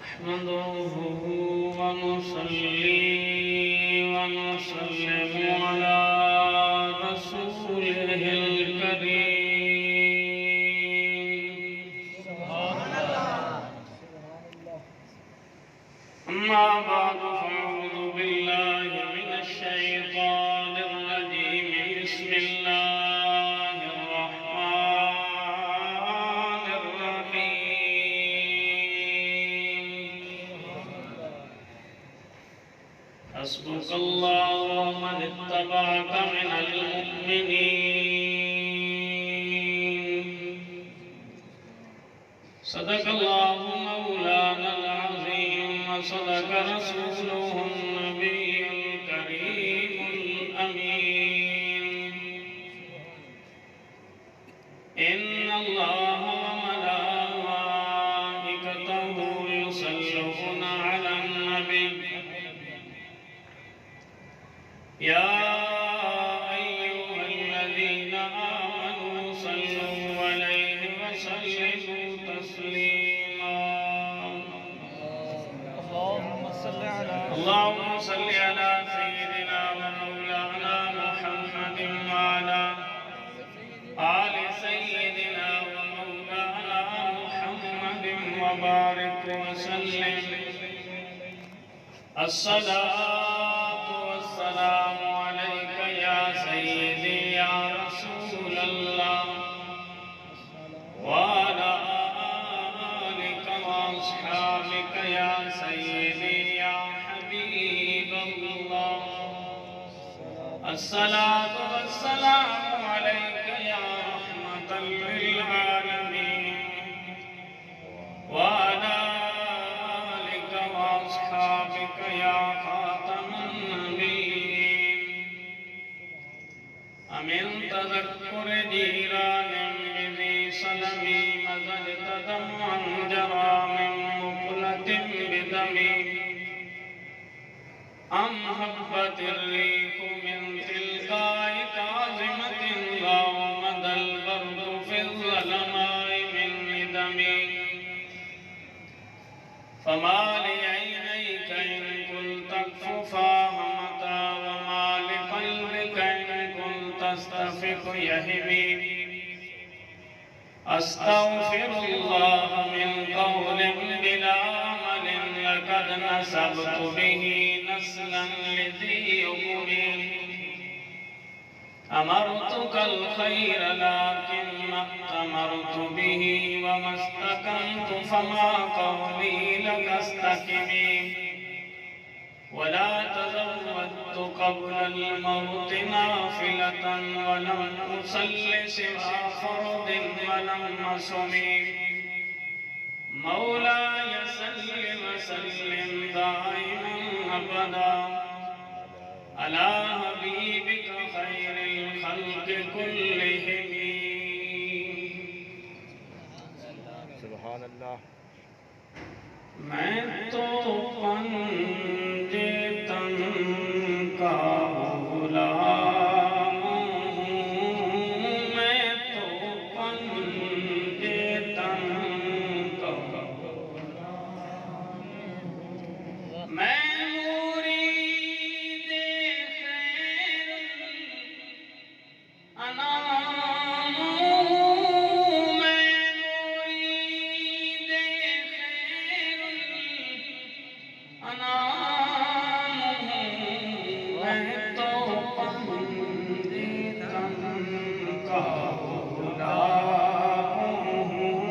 نحمده ونصلي ونسلم على رسوله الكريم أما بعد فأعوذ بالله من الشيطان الرجيم بسم الله الرحمن الرحيم حسبك الله ومن اتبعك من المؤمنين صدق الله مولانا العظيم وصدق رسوله النبي الكريم الأمين إن الله وملائكته يصلون على النبي يا أيها الذين آمنوا صلوا عليه وسلموا تسليما اللهم صل على سيدنا ومولانا محمد وعلى آل سيدنا ومولانا محمد وبارك وسلم الصلاة والسلام عليك يا سيدي يا رسول الله وعلى آلك وأصحابك يا سيدي يا حبيب الله الصلاة والسلام عليك يا رحمة للعالمين وعلى آلك وأصحابك يا خاتم النبيين أمن تذكر جيران بذي سلم مزجت دمعا جرى من مقلة بدمي أم هبت الريح من تلقاء كاظمة غامض البرد في الظلماء من ندمي فما لعينيك إن كنت تكففاها متى وما لقلبك إن كنت تستفق يهمي أستغفر الله من قول بلا عمل لقد نسبت به نسلا لذي يقوم أمرتك الخير لكن ما أتمرت به وما استكنت فما قولي لك استكمي ولا تزودت قبل الموت نافلة ولم أصل سوى فرض ولم أصمي مولاي سلم وسلم دائما أبدا على حبيبك خير الخلق كلهم سبحان اللہ میں تو پنجے تن کا غلام ہوں میں تو پنجے تن کا غلام ہوں میں مرید خیر الانام ہوں میں مرید خیر الانام ہوں میں تو پنجے تن کا غلام ہوں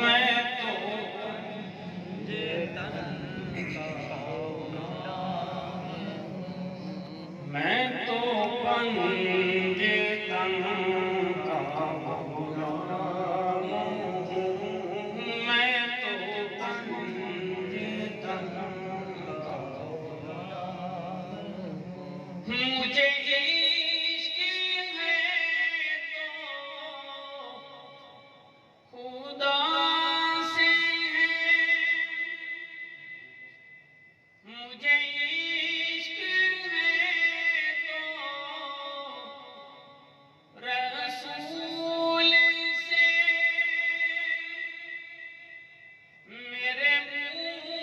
میں تو پنجے تن کا غلام میں تو پنجے تن کا غلام ہوں میں تو پنجے تن کا غلام ہوں مجھے عشق ہے تو خدا سے ہے مجھے عشق ہے تو رسول سے میرے منہ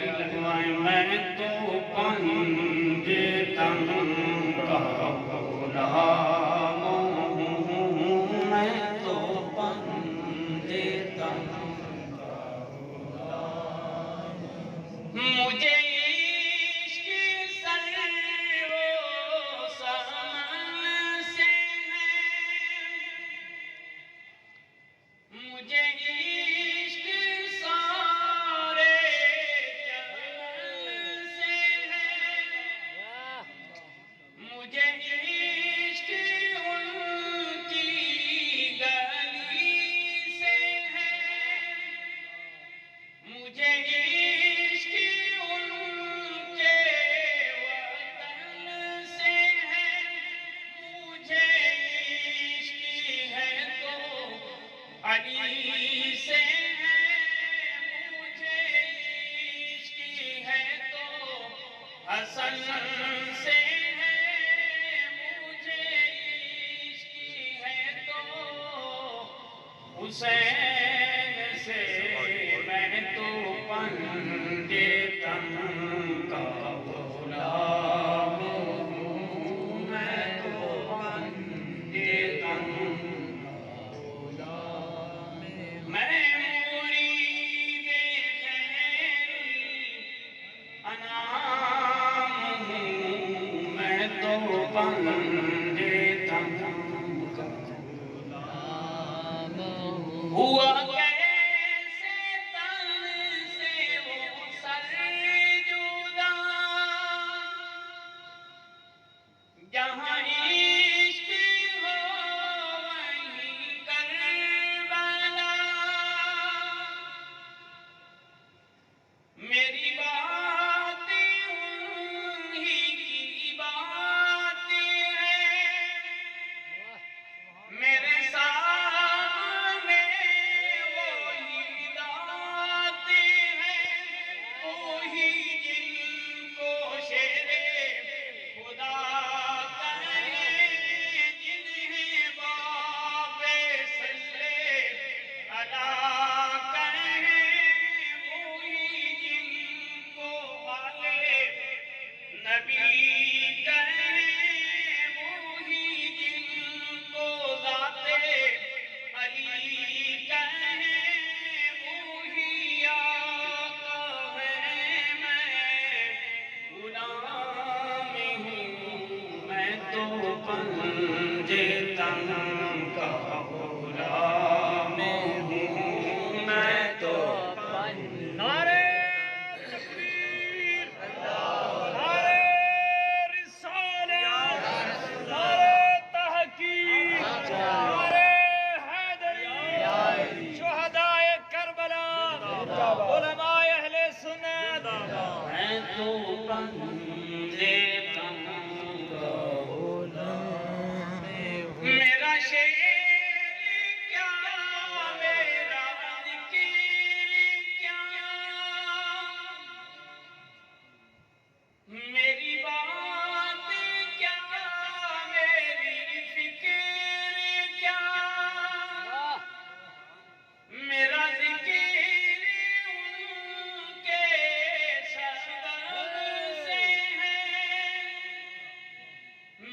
تالی لگوائیں میں تو پنج تن کا غلام ہوں، میں تو پنج تن کا غلام ہوں۔ مجھے عشق سر و سامن سے ہے، مجھے عشق سارے جہان سے ہے، مجھے عشق ان کی گلی سے ہے، مجھے عشق ان کے وطن سے ہے، مجھے عشق ہے تو علی سے ہے، مجھے عشق ہے تو حسن سے ہے، مجھے عشق ہے تو حسین سے، میں تو پنج تن کا غلام ہوں، میں تو پنج تن کا غلام ہوں۔ میں مرید خیر انام ہوں، میں تو پنج تن کا غلام ہوں۔ ہوا کیسے تن سے وہ سر جدا، جہاں عشق ہو وہیں کربلا، میری بات انہی کی بات ہے، میرے سامنے وہی ذات ہے، وہی جن کو شیر خدا کہیں، جنہیں باپ صلی اللہ کہیں، وہی جن کو والد نبی کہیں، وہی جن کو ذات علی کہیں، وہی آقا ہے، میں غلام ہوں، میں تو پنج تن کا غلام ہوں، میں تو نعرہ تکبیر، نعرہ رسالت، نعرہ تحقیق، نعرہ حیدری، شہدائے کربلا، علماء اہل سنت، میں تو پنج تن کا غلام ہوں۔ میرا شعر کیا، میرا ذکر کیا، میری بات کیا، میری فکر کیا، میرا ذکر ان کے صدر سے ہے،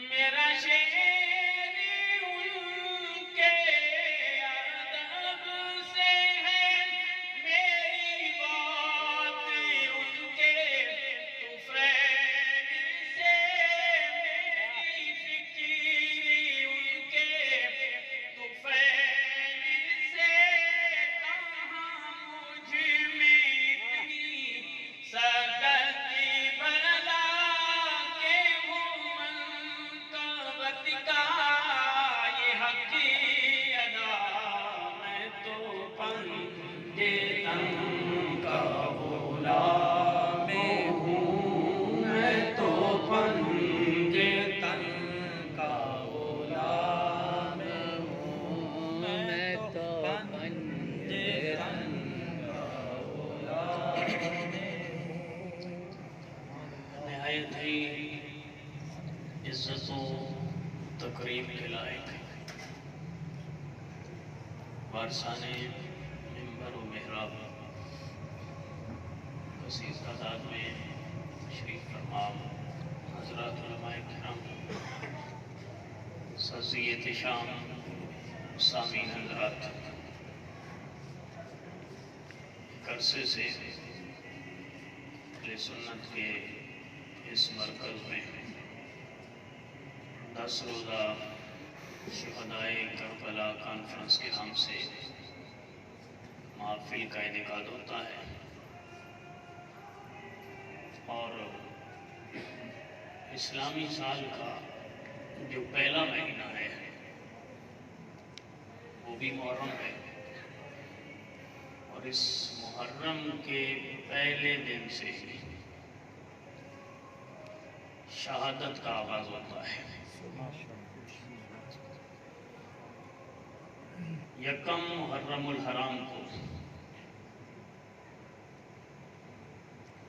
میرا شعر ان کے ادب سے ہے، میری بات ان کے طفیل سے، میری فکر ان کے طفیل سے، کہاں مجھ میں اتنی سکت بلا کہ وہ منقبت کا یہ حق ادا، میں تو پنج تن کا غلام ہوں، میں تو پنج تن کا غلام ہوں، میں تو پنج تن کا غلام ہوں۔ نہایت ہی عزت و تکریم کے لائق وارثان منبر و محراب وسیع تعداد میں تشریف فرما حضرات علماء کرام، سازی احتشام، سامعین حضرات، عرصے سے اہل سنت کے اس مرکز میں 10 روزہ شہدائے کربلا کانفرنس کے نام سے محفل کا انعقاد ہوتا ہے، اور اسلامی سال کا جو پہلا مہینہ ہے وہ بھی محرم ہے، اور اس محرم کے پہلے دن سے ہی شہادت کا آغاز ہوتا ہے۔ یکم محرم الحرام کو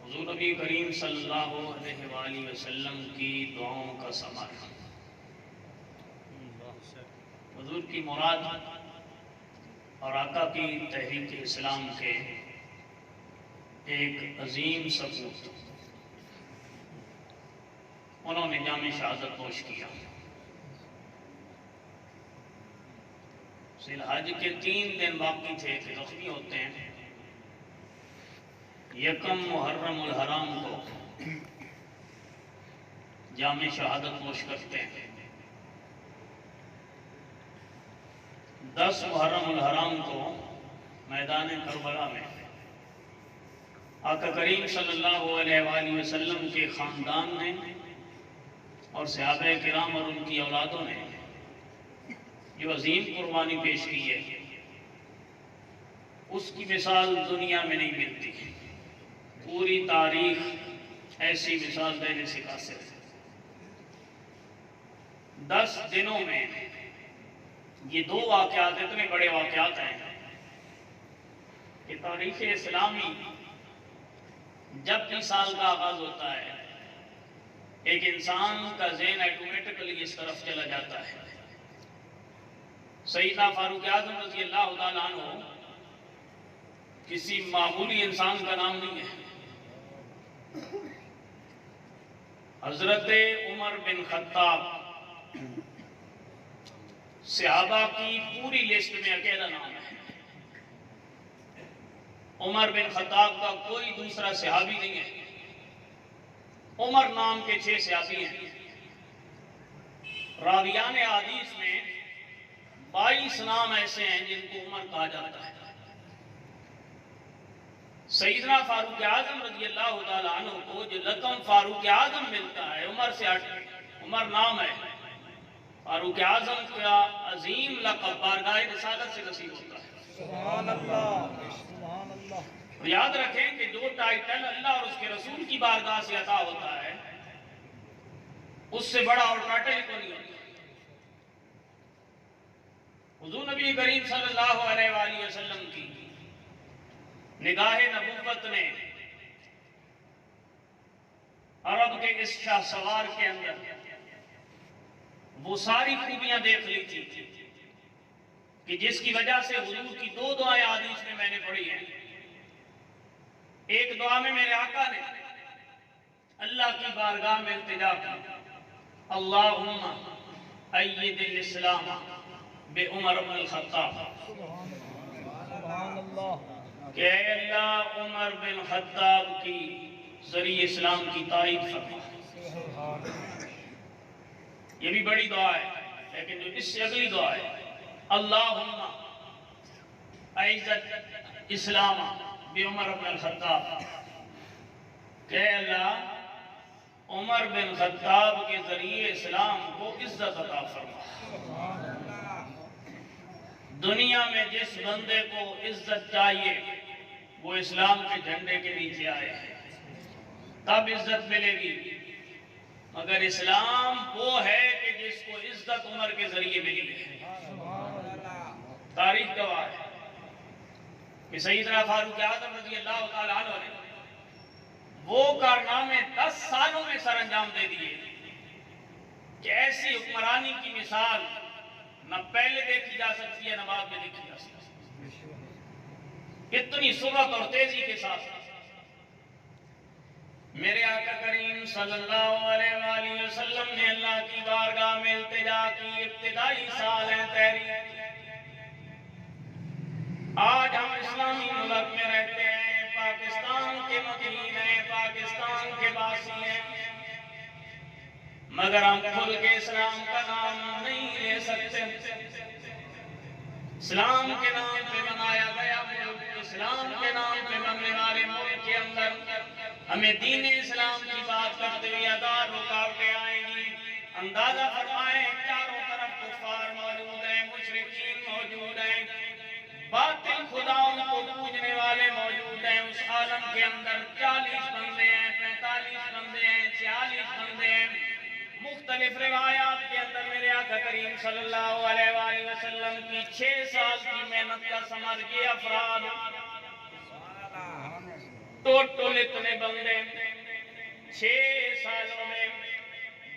حضور نبی کریم صلی اللہ علیہ وآلہ وسلم کی دعاؤں کا ثمر، حضور کی مراد اور آقا کی تحریک اسلام کے ایک عظیم سپوت، انہوں نے جام شہادت نوش کیا۔ ذی الحج کے 3 دن باقی تھے کہ زخمی ہوتے ہیں، یکم محرم الحرام کو جام شہادت نوش کرتے ہیں۔ 10 محرم الحرام کو میدان کربلا میں آقا کریم صلی اللہ علیہ وآلہ وسلم کے خاندان نے اور صحابہ کرام اور ان کی اولادوں نے جو عظیم قربانی پیش کی ہے، اس کی مثال دنیا میں نہیں ملتی۔ پوری تاریخ ایسی مثال دینے سے قاصر ہے۔ 10 دنوں میں یہ 2 واقعات اتنے بڑے واقعات ہیں کہ تاریخ اسلامی جب بھی سال کا آغاز ہوتا ہے، ایک انسان کا ذہن آٹومیٹکلی اس طرف چلا جاتا ہے۔ سیدنا فاروق اعظم رضی اللہ تعالیٰ عنہ کسی معمولی انسان کا نام نہیں ہے۔ حضرت عمر بن خطاب صحابہ کی پوری لسٹ میں اکیلا نام ہے۔ عمر بن خطاب کا کوئی دوسرا صحابی نہیں ہے۔ عمر نام کے 6 صحابی ہیں۔ راویان حدیث میں 22 نام ایسے ہیں جن کو عمر کہا جاتا ہے۔ سیدنا فاروق اعظم رضی اللہ تعالیٰ عنہ کو جو لقب فاروق اعظم ملتا ہے، عمر سے عمر نام ہے، فاروق اعظم کا عظیم لقب بارگاہ رسالت سے نصیب ہوتا ہے۔ سبحان اللہ، سبحان اللہ۔ یاد رکھیں کہ جو ٹائٹل اللہ اور اس کے رسول کی بارگاہ سے عطا ہوتا ہے، اس سے بڑا اور ٹائٹل کو نہیں ہوتا۔ حضور نبی کریم صلی اللہ علیہ وآلہ وسلم کی نگاہ نبوت نے عرب کے اس شاہ سوار کے اندر وہ ساری خوبیاں دیکھ لی تھی کہ جس کی وجہ سے حضور کی 2 دعائیں حدیث میں نے پڑھی ہیں۔ ایک دعا میں میرے آقا نے اللہ کی بارگاہ میں التجا کی، اللہم اید الاسلام بے عمر بن الخطاب، سبحان اللہ۔ کہ اے اللہ عمر بن خطاب کی ذریعہ اسلام کی تائید فرما۔ یہ بھی بڑی دعا ہے، لیکن جو اس سے اگلی دعا ہے، اللہم اعزت اسلام بے عمر بن الخطاب، کہ اے اللہ عمر بن خطاب کے ذریعے اسلام کو عزت عطا فرما۔ دنیا میں جس بندے کو عزت چاہیے وہ اسلام کے جھنڈے کے نیچے آئے، تب عزت ملے گی، مگر اسلام وہ ہے کہ جس کو عزت عمر کے ذریعے ملی ہے۔ تاریخ گواہ ہے کہ سیدنا فاروق اعظم رضی اللہ تعالیٰ عنہ نے وہ کارنامے 10 سالوں میں سر انجام دے دیے کہ ایسی حکمرانی کی مثال نہ پہلے دیکھی جا سکتی ہے نہ بعد میں دیکھی جا سکتی ہے۔ اتنی سرعت اور تیزی کے ساتھ میرے آقا کریم صلی اللہ علیہ وآلہ وسلم نے اللہ کی بارگاہ میں التجا کی. ابتدائی سال ہیں تحریک. آج ہم اسلامی ملک میں رہتے ہیں، پاکستان کے مکین ہیں، پاکستان کے باسی ہیں، مگر ہم کھل کے اسلام کا نام نہیں لے سکتے. اسلام کے نام پہ بنایا گیا ملک، اسلام کے نام پہ بننے والے ملک کے اندر ہمیں دین اسلام کی بات کرتے ہوئے ہزار رکاوٹیں آئیں گی. اندازہ فرمائیں چاروں طرف کفار موجود ہیں، مشرکین موجود ہیں، باطل خداؤں کو پوجنے والے موجود ہیں. اس عالم کے اندر 40 بندے ہیں، 45 بندے ہیں، 46 بندے ہیں. مختلف روایات کے اندر میرے آقا کریم صلی اللہ علیہ وآلہ وسلم کی 6 سال کی محنت کا ثمر یہ افراد ٹوٹل اتنے بندے 6 سالوں میں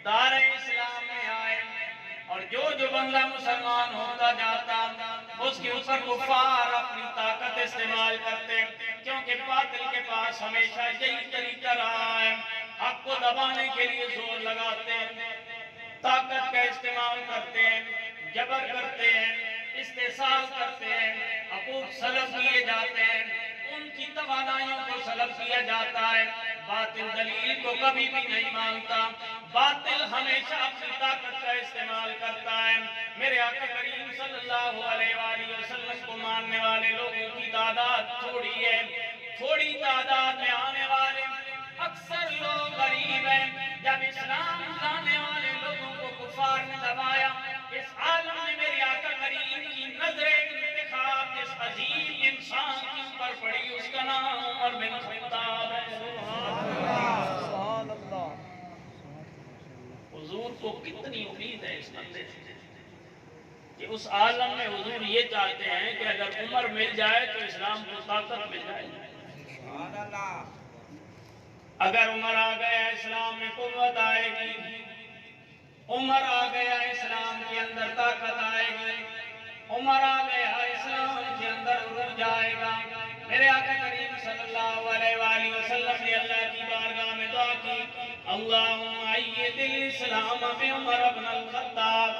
دار اسلام میں آئے. اور جو بندہ مسلمان ہوتا جاتا اس کے اوپر کفار اپنی طاقت استعمال کرتے، کیونکہ باطل کے پاس ہمیشہ یہی طریقہ رہا ہے. حق کو دبانے کے لیے زور لگاتے ہیں، طاقت کا استعمال کرتے ہیں، جبر کرتے ہیں، استحصال کرتے ہیں، حقوق سلب کیے جاتے ہیں، ان کی توانائیوں کو سلب کیا جاتا ہے. باطل دلیل کو کبھی بھی نہیں مانتا، باطل ہمیشہ اپنی طاقت کا استعمال کرتا ہے. میرے آقا کریم صلی اللہ علیہ وآلہ وسلم کو ماننے والے لوگوں کی تعداد تھوڑی ہے. تھوڑی تعداد میں آنے والے اکثر لوگ غریب ہیں. جب اسلام لانے والے لوگوں کو کفار نے دبایا، اس عالم میں میرے آقا کریم کی نظر انتخاب جس عظیم انسان کی اوپر پڑی اس کا نام عمر بن خطاب ہے. سبحان اللہ. حضور کو کتنی امید ہے اس بندے سے کہ اس عالم میں حضور یہ چاہتے ہیں کہ اگر عمر مل جائے تو اسلام کو طاقت مل جائے. اگر عمر آ گیا اسلام میں قوت آئے گی، عمر آ گیا اسلام کے اندر طاقت آئے گی، عمر آ گیا اسلام کے اندر عروج آئے گا. میرے آقا کریم صلی اللہ علیہ وآلہ وسلم نے اللہ کی بارگاہ میں دعا کی، اللہم اید الاسلام بعمر بن الخطاب،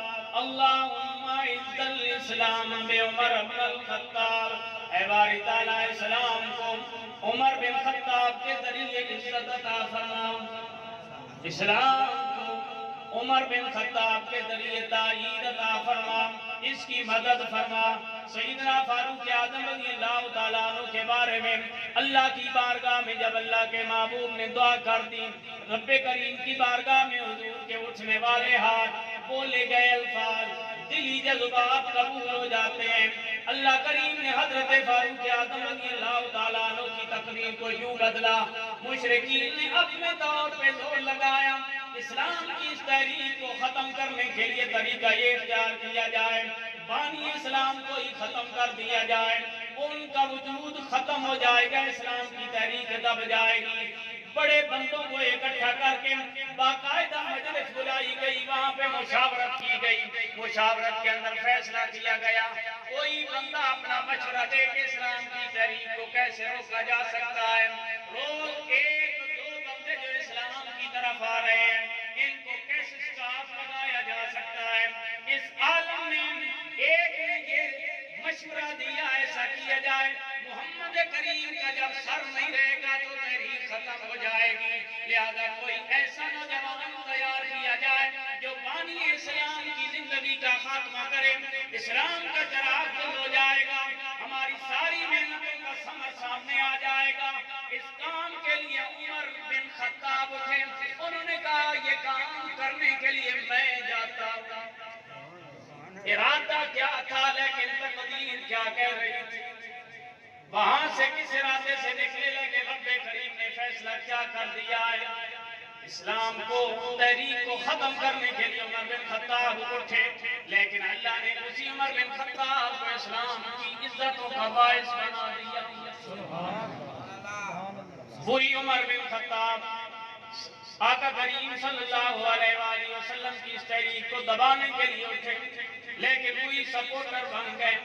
اللہم اید الاسلام بعمر بن الخطاب. اے باری تعالیٰ اسلام کو عمر بن خطاب کے ذریعے عزت عطا فرما، اسلام کو عمر بن خطاب کے ذریعے تائید عطا فرما، اس کی مدد فرما. سیدنا فاروق اعظم رضی اللہ تعالیٰ عنہ کے بارے میں اللہ کی بارگاہ میں جب اللہ کے محبوب نے دعا کر دی، رب کریم کی بارگاہ میں حضور کے اٹھنے والے ہاتھ، بولے گئے الفاظ، دلی جذبات قبول ہو جاتے ہیں. اللہ کریم نے حضرت فاروق اعظم رضی اللہ تعالیٰ عنہ کی تقریر کو یوں بدلا. مشرکین نے اپنے طور پہ زور لگایا اسلام کی اس تحریک کو ختم کرنے کے لیے طریقہ یہ اختیار کیا جائے، بانی اسلام کو ہی ختم کر دیا جائے، ان کا وجود ختم ہو جائے گا، اسلام کی تحریک دب جائے گی. بڑے بندوں کو اکٹھا کر کے باقاعدہ مجلس بلائی گئی، وہاں پہ مشاورت کی گئی. مشاورت کے اندر فیصلہ کیا گیا کوئی بندہ اپنا مشورہ دے کہ اسلام کی تحریک کو کیسے روکا جا سکتا ہے. روز 1-2 بندے جو اسلام کی طرف آ رہے ہیں ان کو کیسے سٹاپ لگایا جا سکتا ہے. اس عالم نے ایک نے یہ مشورہ دیا ایسا کیا جائے محمد کریم کا جب سر نہیں رہے گا تو تحریک ختم ہو جائے گی. لہذا کوئی ایسا نوجوان تیار کیا جائے جو بانی اسلام کی زندگی کا خاتمہ کرے، اسلام کا چراغ بند ہو جائے گا، ہماری ساری محنتوں کا ثمر سامنے آ جائے گا. اس کام کے لیے عمر بن خطاب اٹھے، انہوں نے کہا یہ کام کرنے کے لیے میں جاتا ہوں. ارادہ کیا تھا لیکن تقدیر کیا کہہ رہی تھی. وہاں سے کس ارادے سے نکلے لگے، رب کریم نے فیصلہ کیا کر دیا ہے. اسلام کو تحریک کو ختم کرنے کے لیے عمر بن خطاب اٹھے، لیکن اللہ نے اسی عمر بن خطاب کو اسلام کی عزتوں کا باعث بنا دیا. وہی عمر بن خطاب آقا کریم صلی اللہ علیہ وآلہ وسلم کی اس تحریک کو دبانے کے لیے اٹھے، لیکن وہی سپورٹر بن گئے.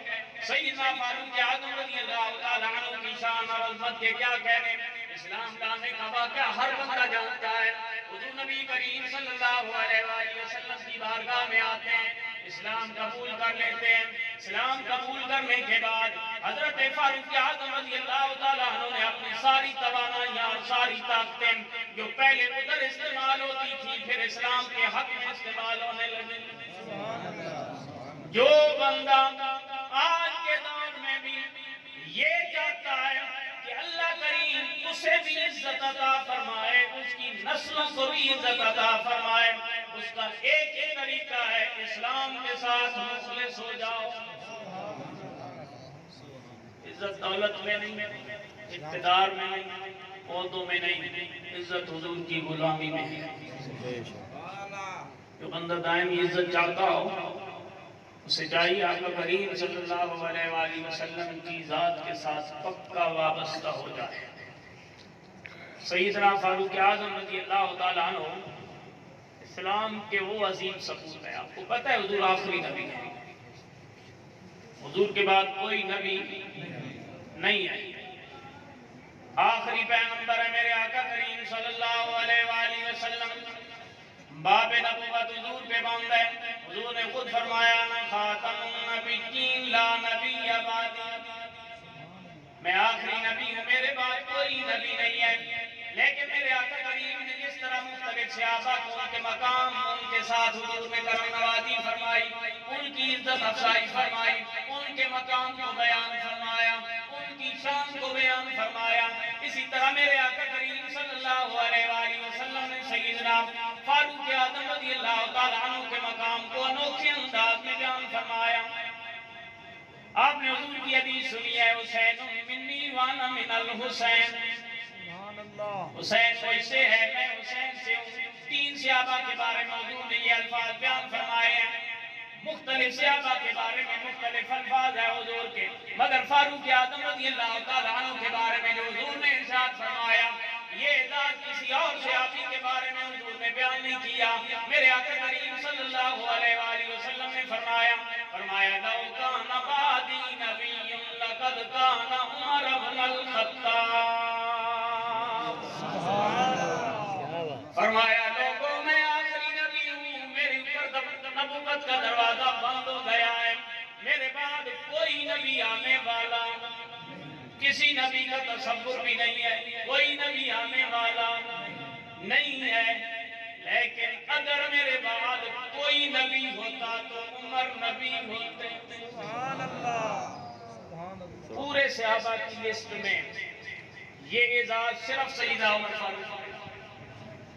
سیدنا فاروق اعظم رضی اللہ تعالیٰ عنہ کی شان اور عظمت کے کیا کہنے. اسلام لانے کا واقعہ ہر بندہ جانتا ہے. حضور نبی کریم صلی اللہ علیہ وآلہ وسلم کی بارگاہ میں آتے ہیں, اسلام قبول کر لیتے ہیں. اسلام قبول کرنے کے بعد حضرت فاروق اعظم رضی اللہ تعالیٰ عنہ نے اپنی ساری توانائیاں اور ساری طاقتیں جو پہلے ادھر استعمال ہوتی تھی پھر اسلام کے حق میں استعمال ہونے لگی. جو بندہ آج کے دور میں بھی یہ چاہتا ہے کہ اللہ کریم اسے بھی عزت عطا فرمائے, اس کی نسلوں کو بھی عزت عطا فرمائے, اس کا ایک ہی طریقہ ہے اسلام کے ساتھ مخلص ہو جاؤ. عزت دولت میں نہیں, اقتدار میں نہیں, عہدوں میں نہیں, عزت حضور کی غلامی میں ہے. جو بندہ دائمی عزت چاہتا ہو اسے چاہیے آقا کریم صلی اللہ علیہ وآلہ وسلم کی ذات کے ساتھ پکا وابستہ ہو جائے. سیدنا فاروق اعظم رضی اللہ تعالیٰ عنہ اسلام کے وہ عظیم سپوت ہیں. آپ کو پتہ ہے حضور آخری نبی ہے, حضور کے بعد کوئی نبی نہیں ہے, آخری پیغمبر ہے میرے آقا کریم صلی اللہ علیہ وآلہ وسلم. باب نبوت حضور پہ بند ہے. حضور نے خود فرمایا میں خاتم النبیین لا نبی بعدی, میں آخری نبی ہوں, میرے بعد کوئی نبی نہیں ہے. لیکن میرے آقا کریم نے جس طرح مختلف صحابہ کو ان کے مقام ان کے ساتھ حضور نے کرم نوازی فرمائی, ان کی عزت افزائی فرمائی, ان کے مقام کو بیان فرمایا, ان کی شان کو بیان فرمایا, اسی طرح میرے آقا کریم صلی اللہ علیہ وآلہ وسلم نے سیدنا فاروق اعظم رضی اللہ تعالیٰ عنہ کے مقام کو انوکھے انداز میں بیان فرمایا. آپ نے حضور کی حدیث سنی ہے, حسین منی وانا من الحسین, حسین مجھ سے ہے میں حسین سے ہوں. 3 صحابہ کے بارے میں حضور نے یہ الفاظ بیان فرمائے ہیں. مختلف صحابہ کے بارے میں مختلف الفاظ ہیں حضور کے, مگر فاروق اعظم رضی اللہ تعالیٰ عنہ کے بارے میں جو حضور نے ارشاد فرمایا یہ اعزاز کسی اور صحابی کے بارے میں حضور نے بیان نہیں کیا. میرے آقا کریم صلی اللہ علیہ وآلہ وسلم نے فرمایا لو کان بعدی نبی لقد کان عمر بن الخطاب. فرمایا لوگوں میں آخری نبی ہوں, میری اوپر نبوت کا دروازہ بند ہو گیا ہے, میرے بعد کوئی نبی آنے والا, کسی نبی کا تصور بھی نہیں ہے, کوئی نبی آنے والا نہیں ہے. لیکن اگر میرے بعد کوئی نبی ہوتا تو عمر نبی ہوتے. پورے صحابہ کی لسٹ میں یہ اعزاز صرف سیدنا عمر فاروق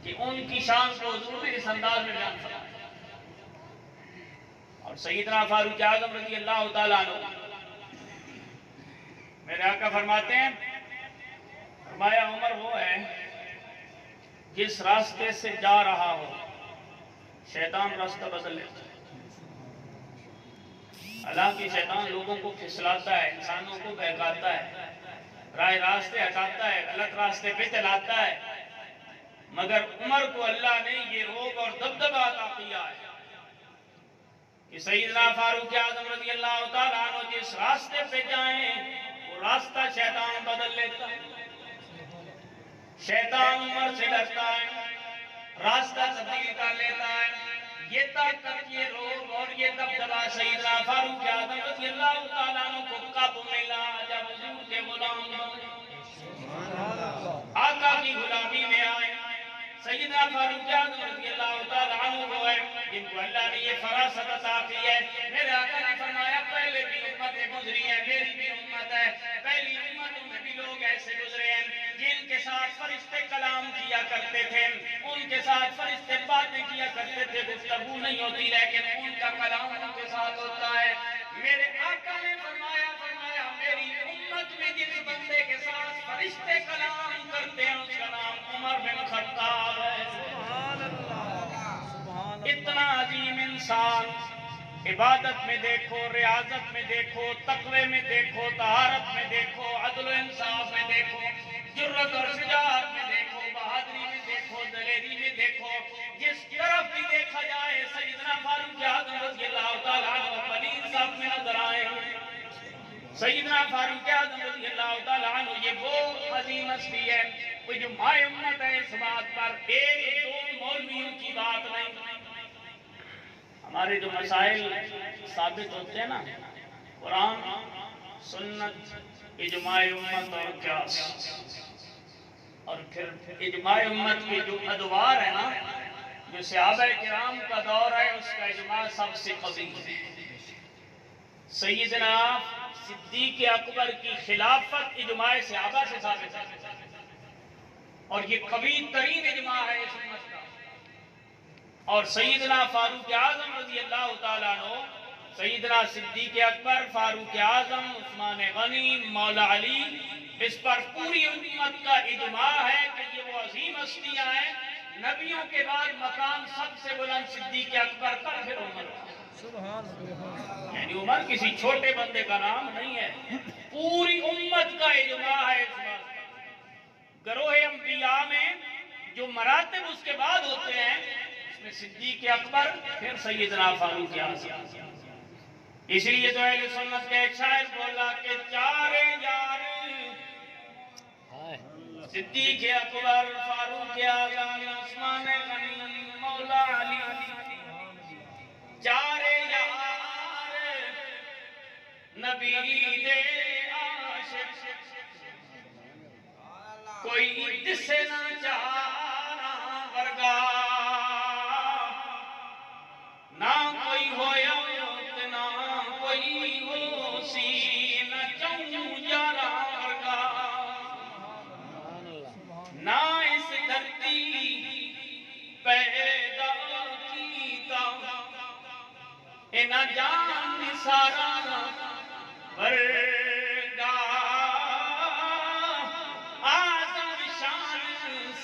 کہ ان کی شان کو حضور نے اس انداز میں بیان فرمایا. اور سیدنا فاروق اعظم رضی اللہ تعالیٰ عنہ میرے آقا فرماتے ہیں, فرمایا عمر وہ ہے جس راستے سے جا رہا ہو شیطان راستہ بدل لیتا ہے. حالانکہ شیطان لوگوں کو پھسلاتا ہے, انسانوں کو بہکاتا ہے, راہ راستے ہٹاتا ہے, غلط راستے پہ چلاتا ہے, مگر عمر کو اللہ نے یہ روب اور دبدبہ عطا کیا ہے کہ سیدنا فاروق اعظم رضی اللہ تعالیٰ عنہ جس راستے پہ جائیں وہ راستہ شیطان بدل لیتا ہے. شیطان عمر سے ڈرتا ہے, راستہ تبدیل کر لیتا ہے. یہ طاقت, یہ روب اور یہ دبدبہ سیدنا فاروق اعظم رضی اللہ تعالیٰ عنہ کو کب ملا جب حضور کے غلام آقا کی غلامی میں آئے. سیدنا فاروق اعظم رضی اللہ تعالیٰ عنہ وہ ہے جن کو اللہ نے یہ فراست عطا کی ہے. میرے آقا نے فرمایا پہلے بھی امتیں گزری ہیں, میری بھی امت ہے, پہلی امتوں میں بھی لوگ ایسے گزرے ہیں جن کے ساتھ فرشتے کلام کیا کرتے تھے, ان کے ساتھ فرشتے باتیں کیا کرتے تھے, گفتگو نہیں ہوتی لیکن ان کا کلام ان کے ساتھ ہوتا ہے. میرے آقا نے فرمایا میری امت میں جس بندے کے ساتھ فرشتے کلام کرتے ہیں اس کا نام عمر بن خطاب ہے. اتنا عظیم انسان, عبادت میں دیکھو, ریاضت میں دیکھو, تقوی میں دیکھو, طہارت میں دیکھو, عدل و انصاف میں دیکھو, جرأت اور شجاعت میں دیکھو, بہادری میں دیکھو, دلیری میں دیکھو, جس طرف بھی دیکھا جائے سیدنا فاروق اعظم رضی اللہ تعالیٰ عنہ بنی صاحب میں نظر آئے. سیدنا فاروق اعظم رضی اللہ تعالیٰ عنہ یہ وہ عظیم ہستی ہے وہ جو مائے امت ہے اس بات پر ایک دو مولویوں کی بات نہیں. ہمارے جو مسائل ثابت ہوتے ہیں نا قرآن سنت اجماع امت اور قیاس اور پھر اجماع امت کے جو ادوار ہے نا جو صحابہ کرام کا دور ہے اس کا اجماع سب سے قوی ہے. سیدنا صدیق اکبر کی خلافت اجماع صحابہ سے ثابت ہے اور یہ قوی ترین اجماع ہے اس امت کا. اور سیدنا فاروق اعظم رضی اللہ تعالیٰ عنہ سیدنا صدیق اکبر فاروق اعظم عثمان غنی مولا علی اس پر پوری امت کا اجماع ہے کہ یہ وہ عظیم ہستیاں ہیں. نبیوں کے بعد مقام سب سے بلند صدیق اکبر کا پھر عمر کا. یعنی عمر کسی چھوٹے بندے کا نام نہیں ہے پوری امت کا اجماع ہے اس بات کا. گروہ انبیاء میں جو مراتب اس کے بعد ہوتے ہیں اس میں صدیق اکبر پھر سیدنا فاروق اعظم. اس لیے تو اہل سنت کے ایک شاعر بولا کہ چارے یار صدیق اکبر فاروق اعظم عثمان غنی مولا علی چارے یار نبی دے عاشق کوئی جس سے نہ چاہنا ورگا نہ کوئی ہویا نہ کوئی ہو سی نہ چوں جارا ورگا نہ اس دھرتی پیدا کیتا اے نہ جان سارا ورگا آزم شان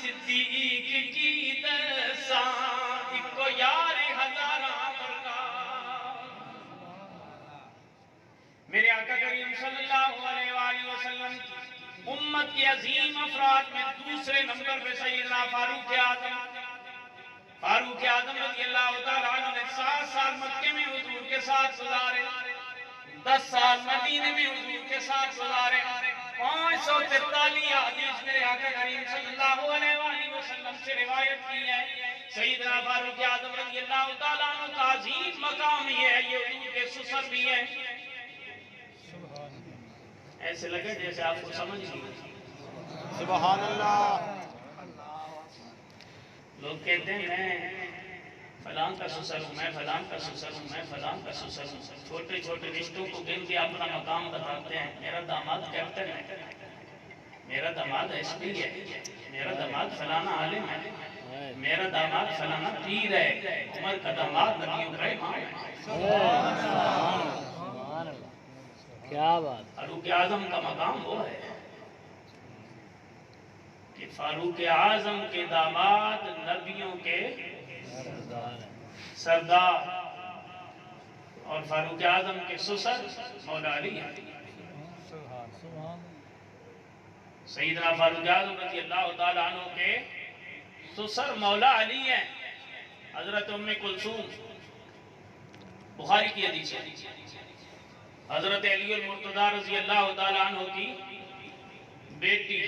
صدیق کی دسان کو یار ہزارہ ورگا. میرے آقا کریم صلی اللہ علیہ وآلہ وسلم کی امت کے عظیم افراد میں دوسرے نمبر پہ سیدنا فاروق اعظم رضی اللہ تعالیٰ عنہ نے 7 سال مکے میں حضور کے ساتھ گزارے 10 سال مدینے میں حضور کے ساتھ گزارے 543 حدیث میرے آقا کریم صلی اللہ علیہ وآلہ وسلم سے روایت کی ہے. سیدنا فاروق اعظم رضی اللہ تعالیٰ عنہ کا عظیم مقام یہ ہے یہ حضور کے سسر بھی ہیں. ایسے لگے جیسے آپ کو سمجھ گئی. سبحان اللہ. لوگ کہتے ہیں میں فلاں کا سسر ہوں میں فلاں کا سسر ہوں میں فلاں کا سسر ہوں. چھوٹے چھوٹے رشتوں کو گن کے اپنا مقام بتاتے ہیں. میرا داماد کیپٹن ہے میرا داماد ایس پی ہے میرا داماد فلانا عالم ہے میرا داماد فلانا پیر ہے. عمر کا داماد نبیوں کا امام ہے. کیا بات. فاروق اعظم کا مقام وہ ہے کہ فاروق اعظم کے داماد نبیوں کے سردار اور فاروق اعظم کے سسر مولا علی ہیں. سیدنا فاروق اعظم رضی اللہ تعالیٰ عنہ کے سسر مولا علی ہیں. حضرت ام کلثوم بخاری کی حدیث ہے. حضرت علی المرتضیٰ رضی اللہ تعالیٰ عنہ کی بیٹی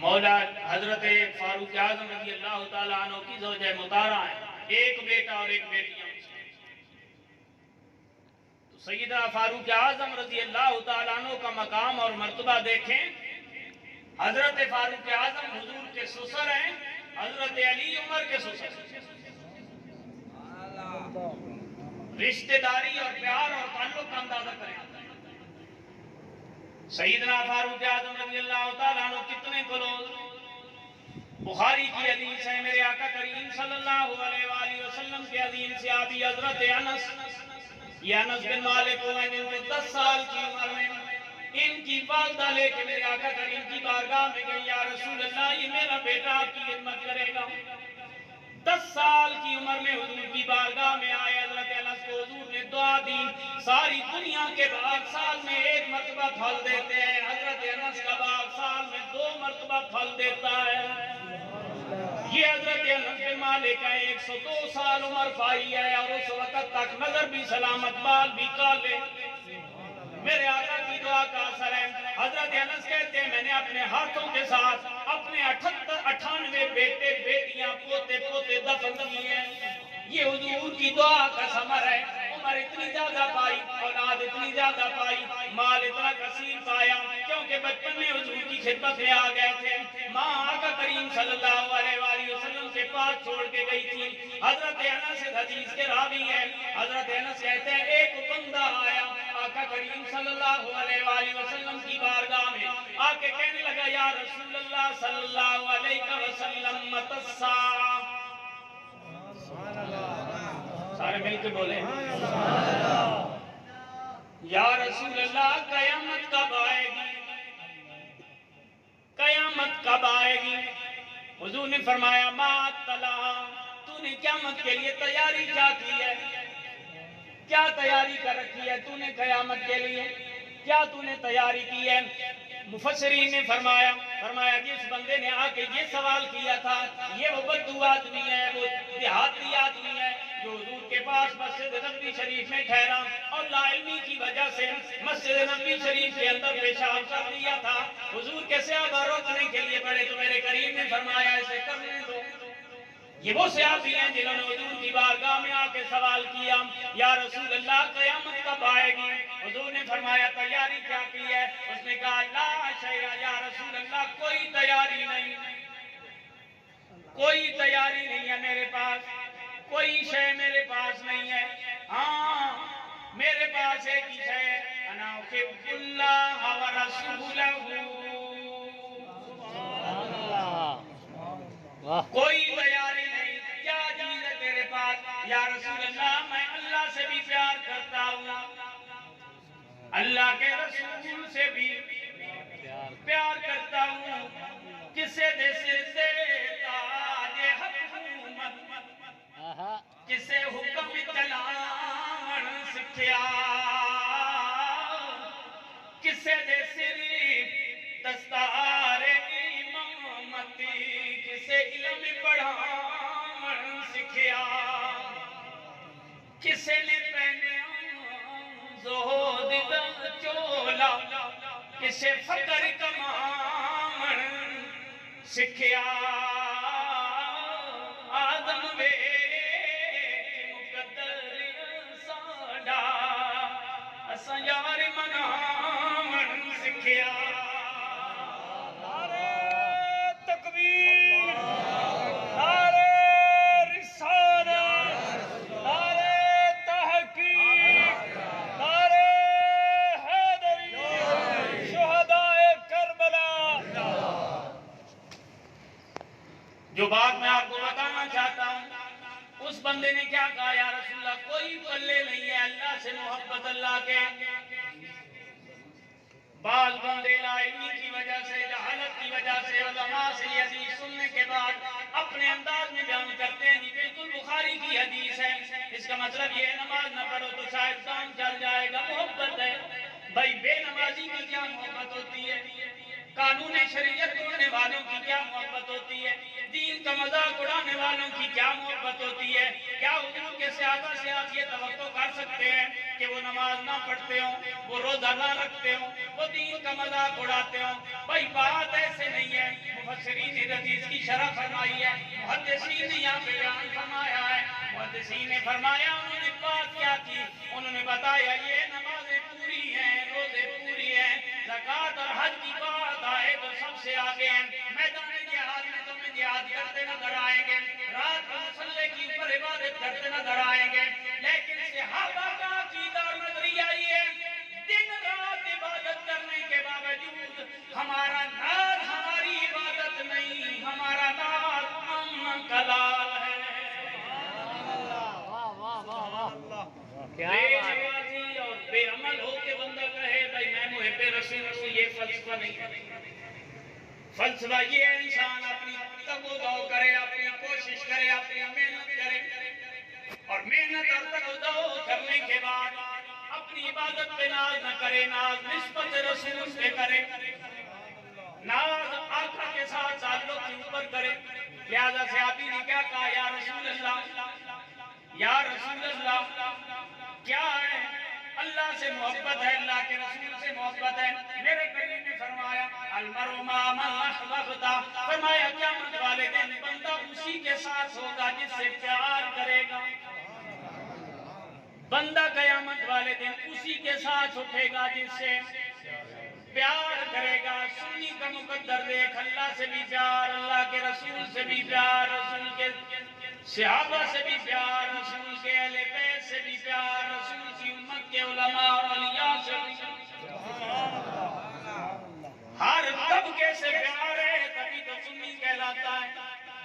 مولا حضرت فاروق اعظم رضی اللہ تعالیٰ عنہ کی زوجہ مطہرہ ہیں. ایک بیٹا اور ایک بیٹی. تو سیدنا فاروق اعظم رضی اللہ تعالیٰ عنہ کا مقام اور مرتبہ دیکھیں. حضرت فاروق اعظم حضور کے سسر ہیں حضرت علی عمر کے سسر. رشتہ داری اور پیار اور تعلق کا اندازہ کریں. سیدنا فاروق اعظم رضی اللہ تعالیٰ عنہ کتنے کلوز. بخاری کی حدیث ہے میرے آقا کریم صلی اللہ علیہ وآلہ وسلم کے عظیم صحابی حضرت انس. یہ انس بن مالک ہوئے جن کو 10 سال کی عمر میں ان کی والدہ لے کے میرے آقا کریم کی بارگاہ میں گئی. یا رسول اللہ یہ میرا بیٹا آپ کی خدمت کرے گا. 10 سال کی عمر میں حضور کی بارگاہ میں آئے. حضرت انس کو حضور نے دعا دی. ساری دنیا کے باغ سال میں 1 مرتبہ پھل دیتے ہیں. حضرت انس کا باغ سال میں 2 مرتبہ پھل دیتا ہے. یہ حضرت انس بن مالک ہے. 102 سال عمر پائی ہے اور اس وقت تک نظر بھی سلامت بال بھی کالے. میرے آقا کی دعا کا اثر ہے. حضرت انس کہتے ہیں میں نے اپنے ہاتھوں کے ساتھ دفن کی ہیں، یہ حضور کی دعا کا ثمر ہے۔ عمر اتنی زیادہ پائی، اولاد اتنی زیادہ پائی، مال اتنا کثیر پایا، کیونکہ بچپن میں حضور کی خدمت میں آ گئے تھے۔ ماں آقا کریم صلی اللہ علیہ وآلہ وسلم کے پاس چھوڑ کے گئی تھی۔ حضرت انس حدیث کے راوی ہیں، حضرت انس کہتے ہیں ایک بندہ آیا آقا کریم صلی اللہ علیہ وآلہ وسلم کی بارگاہ میں، آ کے کہنے لگا یا رسول اللہ صلی اللہ علیہ وسلم متی الساعہ۔ سارے مل کے بولے یا رسول اللہ قیامت کب آئے گی، قیامت کب آئے گی؟ حضور نے فرمایا ما اطلع، تو نے قیامت کے لیے تیاری کیا کی ہے؟ کیا تیاری کر رکھی ہے تو نے قیامت کے لیے؟ کیا تو نے تیاری کی ہے؟ مفسرین نے فرمایا جس بندے نے آ کے یہ سوال کیا تھا یہ وہ بدو آدمی ہے، وہ دیہاتی آدمی ہے جو حضور کے پاس مسجد نبوی شریف میں ٹھہرا اور لا علمی کی وجہ سے مسجد نبوی شریف کے اندر پیشاب کر دیا تھا۔ حضور کے صحابہ روکنے کے لیے بڑے تو میرے کریم نے فرمایا اسے کرنے دو۔ یہ وہ صحابی ہیں جنہوں نے حضور کی بارگاہ میں آ کے سوال کیا یا رسول اللہ قیامت کب آئے گی؟ حضور نے فرمایا تیاری کیا کی ہے؟ اس نے کہا لا شیء یا رسول اللہ، کوئی تیاری نہیں، کوئی تیاری نہیں ہے میرے پاس، کوئی شے میرے پاس نہیں ہے۔ ہاں میرے پاس ایک ہی شے ہے، انا احب اللہ و رسولہ۔ کوئی تیاری نہیں، کیا چیز ہے تیرے پاس؟ یا رسول اللہ میں اللہ سے بھی پیار کرتا ہوں، اللہ کے رسول سے بھی پیار کرتا ہوں، کسے دے سر سے تاج حکومت، کسے حکم چلان سکھیا، کسے دے سر دستار امامتی، کسے علم پڑھان سکھیا، کسے نے پہنے زہد دا چولا، کسے فقر کمان سکھیا، آدم وے مقدر ساڈا، اساں یار مناون سکھیا۔ نعرہ تکبیر، نعرہ رسالت، نعرہ تحقیق، نعرہ حیدری، شہدائے کربلا۔ جو بات میں آپ کو بتانا چاہتا ہوں، اس بندے نے کیا کہا یا رسول اللہ کوئی پلے نہیں ہے اللہ سے محبت اللہ کے۔ بعض بندے لا علمی کی وجہ سے، جہالت کی وجہ سے علماء سے یہ حدیث سننے کے بعد اپنے انداز میں بیان کرتے ہیں جی بالکل بخاری کی حدیث ہے، اس کا مطلب یہ ہے نماز نہ پڑھو تو شاید کام چل جائے گا۔ محبت ہے بھائی، بے نمازی کی کیا محبت ہوتی ہے؟ قانون شریعت توڑنے والوں کی کیا محبت ہوتی ہے؟ دین کا مذاق اڑانے والوں کی کیا محبت ہوتی ہے؟ کیا حضور کے صحابہ سے آپ یہ توقع کر سکتے ہیں کہ وہ نماز نہ پڑھتے ہوں، وہ روزہ نہ رکھتے ہوں، وہ دین کا مذاق اڑاتے ہوں؟ بھائی بات ایسے نہیں ہے۔ مفسرین نے حدیث کی شرح فرمائی ہے، محدثین نے یہاں پہ بیان فرمایا ہے، محدثین نے فرمایا انہوں نے بات کیا کی؟ انہوں نے بتایا یہ نمازیں پوری ہیں، روزے پوری ہیں، زکوٰۃ اور حج کی بات آئے تو سب سے آگے ہیں۔ میدان جہاد میں تمہیں جہاد کرتے نظر آئیں گے، رات کو مصلے کی اوپر عبادت کرتے نظر آئیں گے، لیکن صحابہ کا عقیدہ اور نظریہ یہ ہے دن رات عبادت کرنے کے باوجود ہمارا ناز ہماری عبادت نہیں، ہمارا ناز امن کلال ہے۔ بے نمازی اور بے عمل ہو کے بندہ کہے بھائی میں محب رسول ہوں، یہ فلسفہ نہیں۔ فلسفہ یہ ہے انسان اپنی تگ و دو کرے، اپنی کوشش کرے، اپنی محنت کرے، اور محنت اور تگ و دو کرنے کے بعد اپنی عبادت پہ ناز نہ کرے، ناز نسبت رسول پہ کرے، ناز آقا کے ساتھ تعلق کے اوپر کرے۔ لہذا صحابی نے کیا کہا یا رسول اللہ، یا رسول اللہ کیا ہے؟ اللہ سے محبت ہے، اللہ کے رسول سے محبت ہے۔ میرے کریم نے فرمایا المرء مع من احببت، فرمایا قیامت والے دن بندہ اسی کے ساتھ ہوگا جس سے پیار کرے گا. بندہ قیامت والے دن اسی کے ساتھ اٹھے گا جس سے پیار کرے گا. سنی کا مقدر دیکھ، اللہ سے بھی پیار، اللہ کے رسول سے بھی پیار، رسول کے صحابہ سے بھی پیار، رسول کے اہل بیت سے بھی پیار، رسول کی امت کے علماء اور اولیاء سے بھی ہر طبقے سے پیار ہے. تبھی تو سنی کہلاتا ہے.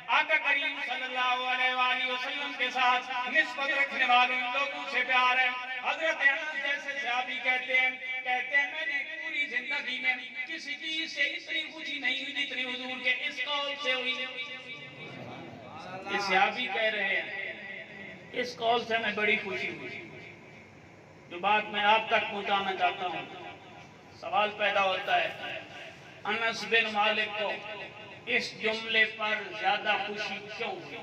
آقا کریم صلی اللہ علیہ وآلہ وسلم کے ساتھ نسبت رکھنے والے لوگوں سے پیار ہے. حضرت انس جیسے صحابی کہتے ہیں میں نے پوری زندگی میں کسی چیز سے اتنی خوشی نہیں ہوئی جتنی حضور کے اس قول سے ہوئی. یہ صحابی کہہ رہے ہیں اس قول سے میں بڑی خوشی ہوئی. جو بات میں آپ تک پہنچانا چاہتا ہوں، سوال پیدا ہوتا ہے انس بن مالک کو اس جملے پر زیادہ خوشی کیوں ہوئی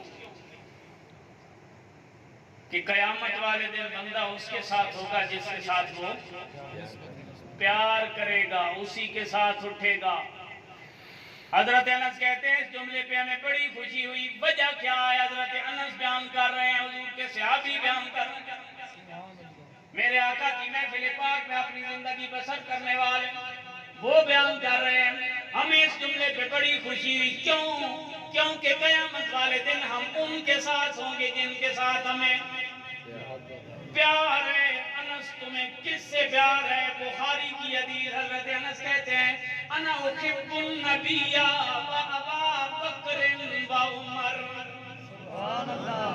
کہ قیامت والے دن بندہ اس کے ساتھ ہوگا جس کے ساتھ وہ پیار کرے گا، اسی کے ساتھ اٹھے گا. حضرت انس کہتے ہیں اس جملے پہ ہمیں بڑی خوشی ہوئی. وجہ کیا ہے؟ حضرت انس بیان کر رہے ہیں، حضور کے صحابی بیان کر رہے ہیں. میرے آقا کی محفل پاک میں اپنی زندگی بسر کرنے والے وہ بیان کر رہے ہیں ہمیں اس جملے پہ بڑی خوشی ہوئی. کیونکہ قیامت والے دن ہم ان کے ساتھ ہوں گے جن کے ساتھ ہمیں پیار ہے. انس تمہیں کس سے پیار ہے؟ بخاری کی حدیث حضرت انس کہتے ہیں انا احب النبی و ابا بکر و عمر. سبحان اللہ.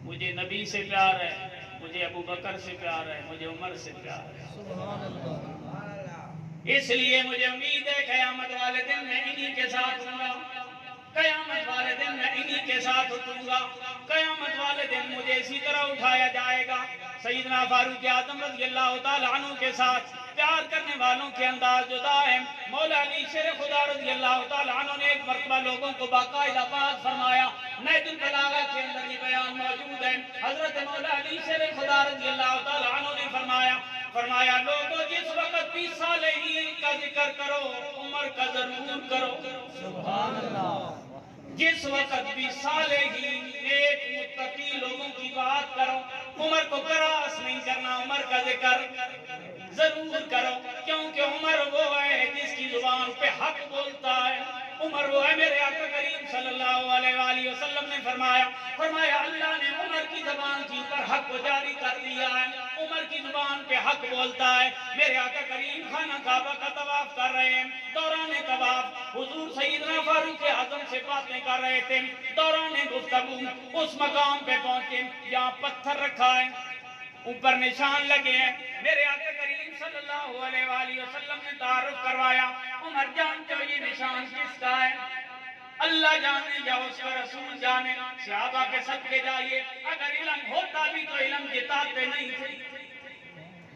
مجھے نبی سے پیار ہے، مجھے ابو بکر سے پیار ہے، مجھے عمر سے پیار ہے. سبحان اللہ. اس لیے مجھے امید ہے قیامت والے دن میں انہی کے ساتھ ہوں گا، قیامت والے دن میں انہی کے ساتھ اٹھوں گا، قیامت والے دن مجھے اسی طرح اٹھایا جائے گا. سیدنا فاروق اعظم رضی اللہ تعالیٰ عنہ کے ساتھ پیار کرنے والوں کے انداز جدا ہے. مولا علی شیر خدا رضی اللہ تعالیٰ عنہ نے ایک مرتبہ لوگوں کو باقاعدہ بات فرمایا. نہج البلاغہ کے اندر یہ بیان موجود ہے. حضرت مولا علی شیر خدا رضی اللہ تعالیٰ عنہ نے فرمایا لوگوں جس وقت بھی صالحین کا ذکر کرو عمر کا ضرور کرو. سبحان اللہ. جس وقت بھی صالحین نیک متقی لوگوں کی بات کرو عمر کو کراس نہیں کرنا، عمر کا ذکر ضرور کرو. کیونکہ عمر وہ ہے جس کی زبان پہ حق بولتا ہے. عمر وہ ہے، میرے آقا کریم صلی اللہ علیہ وآلہ وسلم نے فرمایا اللہ نے عمر کی زبان کی پر حق کو جاری کر دیا ہے. عمر کی زبان پہ حق بولتا ہے. میرے آقا کریم خانہ کعبہ کا طواف کر رہے ہیں، دوران طواف حضور سیدنا فاروق اعظم سے باتیں کر رہے تھے. دوران گفتگو اس مقام پہ پہنچے جہاں پتھر رکھا ہے، اوپر نشان لگے ہیں. میرے آقا کریم صلی اللہ علیہ وآلہ وسلم نے تعارف کروایا عمر جانتے ہو یہ نشان کس کا ہے؟ اللہ جانے یا اس کا رسول جانے. صحابہ کے صدقے جائیے، اگر علم ہوتا بھی تو علم جتاتے نہیں تھے.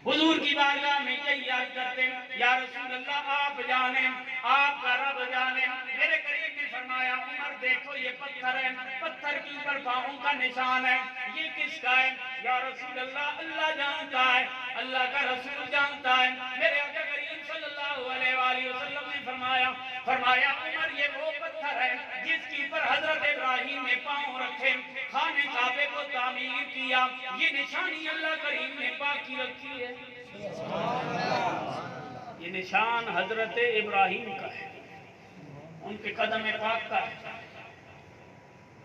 حضور کی بارگاہ میں یہی عرض کرتے یا رسول اللہ آپ جانے، آپ کا رب جانے. میرے قریب نے فرمایا عمر دیکھو یہ پتھر ہے، پتھر کے اوپر پاؤں کا نشان ہے، یہ کس کا ہے؟ یا رسول اللہ اللہ جانتا ہے، اللہ کا رسول جانتا ہے. میرے آقا کریم صلی اللہ علیہ وآلہ وسلم نے فرمایا عمر یہ وہ پتھر ہے جس کی پر حضرت ابراہیم نے پاؤں رکھے، خانے کعبے کو تعمیر کیا. یہ نشانی اللہ کریم نے باقی رکھی ہے. یہ نشان حضرت ابراہیم کا ہے، ان کے قدم پاک کا ہے.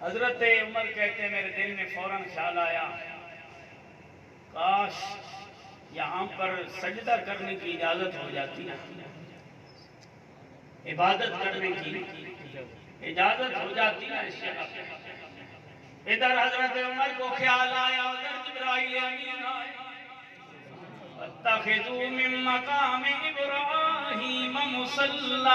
حضرت عمر کہتے ہیں میرے دل میں فوراً خیال آیا کاش یہاں پر سجدہ کرنے کی اجازت ہو جاتی ہے، عبادت کرنے کی اجازت ہو جاتی ہے اس جگہ پہ. ادھر حضرت عمر کو خیال آیا، ادھر جبرائیل امین آئے. اتخذوا من مقام ابراہیم مصلی.